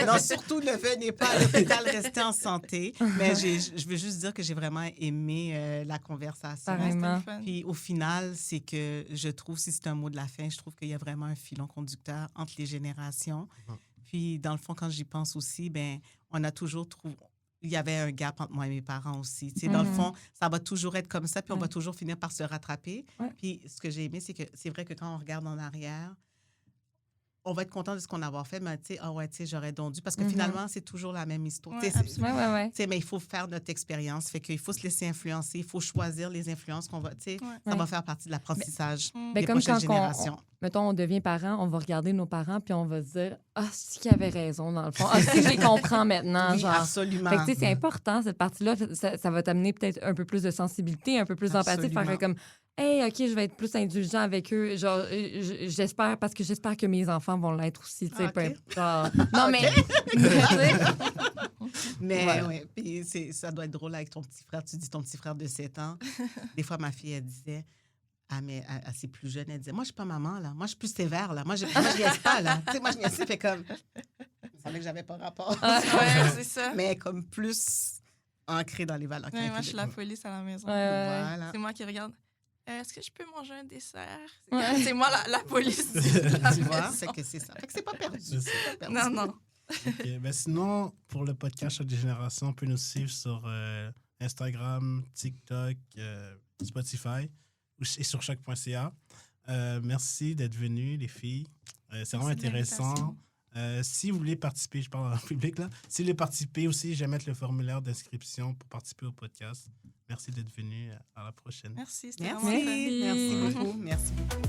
Non, surtout, ne venez pas à l'hôpital, restez en santé. Mais je veux juste dire que j'ai vraiment aimé la conversation. Pareillement. Puis au final, c'est que je trouve, si c'est un mot de la fin, je trouve qu'il y a vraiment un filon conducteur entre les générations. Puis, dans le fond, quand j'y pense aussi, ben, on a toujours trouvé... il y avait un gap entre moi et mes parents aussi. Tu sais, dans le fond, ça va toujours être comme ça, puis on va toujours finir par se rattraper. Ouais. Puis ce que j'ai aimé, c'est que c'est vrai que quand on regarde en arrière, on va être content de ce qu'on a fait, mais tu sais, j'aurais donc dû. Parce que finalement, c'est toujours la même histoire. Ouais, Tu sais, absolument. Ouais. tu sais, mais il faut faire notre expérience. Fait qu'il faut se laisser influencer. Il faut choisir les influences qu'on va. Tu sais, ça va faire partie de l'apprentissage des comme prochaines quand générations. mettons, on devient parent, on va regarder nos parents, puis on va se dire « Ah, c'est qu'il avait raison, dans le fond. Ah, c'est que je les comprends maintenant. » Oui, genre. absolument. Fait que, tu sais, c'est important, cette partie-là. Ça va t'amener peut-être un peu plus de sensibilité, un peu plus d'empathie, de faire Absolument. comme « Hey, OK, je vais être plus indulgent avec eux. » Genre, j'espère, parce que j'espère que mes enfants vont l'être aussi, tu sais. Ah, OK. Genre, non, mais... tu sais, Mais Voilà. oui, puis ça doit être drôle avec ton petit frère. Tu dis ton petit frère de 7 ans. Des fois, ma fille, elle disait, mais c'est plus jeune, elle disait, moi, je suis pas maman, là. Moi, je suis plus sévère, là. Moi, je niaise pas, là. Tu sais, moi, je niaise, fait comme... Je savais que j'avais pas rapport. Ouais, c'est ça. Mais comme plus ancré dans les valeurs. Ouais, moi, je suis la police à la maison. Voilà. C'est moi qui regarde. Est-ce que je peux manger un dessert? Ouais. C'est moi la police. Tu vois, c'est que c'est ça. Fait que c'est pas perdu. C'est ça. C'est pas perdu. Non, non. Ok, ben sinon, pour le podcast Choc des générations, on peut nous suivre sur Instagram, TikTok, Spotify et sur choc.ca. Merci d'être venus, les filles. C'est vraiment Merci de intéressant. Si vous voulez participer, je parle en public là, si vous voulez participer aussi, je vais mettre le formulaire d'inscription pour participer au podcast. Merci d'être venus. À la prochaine. Merci, c'était Merci. vraiment fun. Merci beaucoup. Merci beaucoup.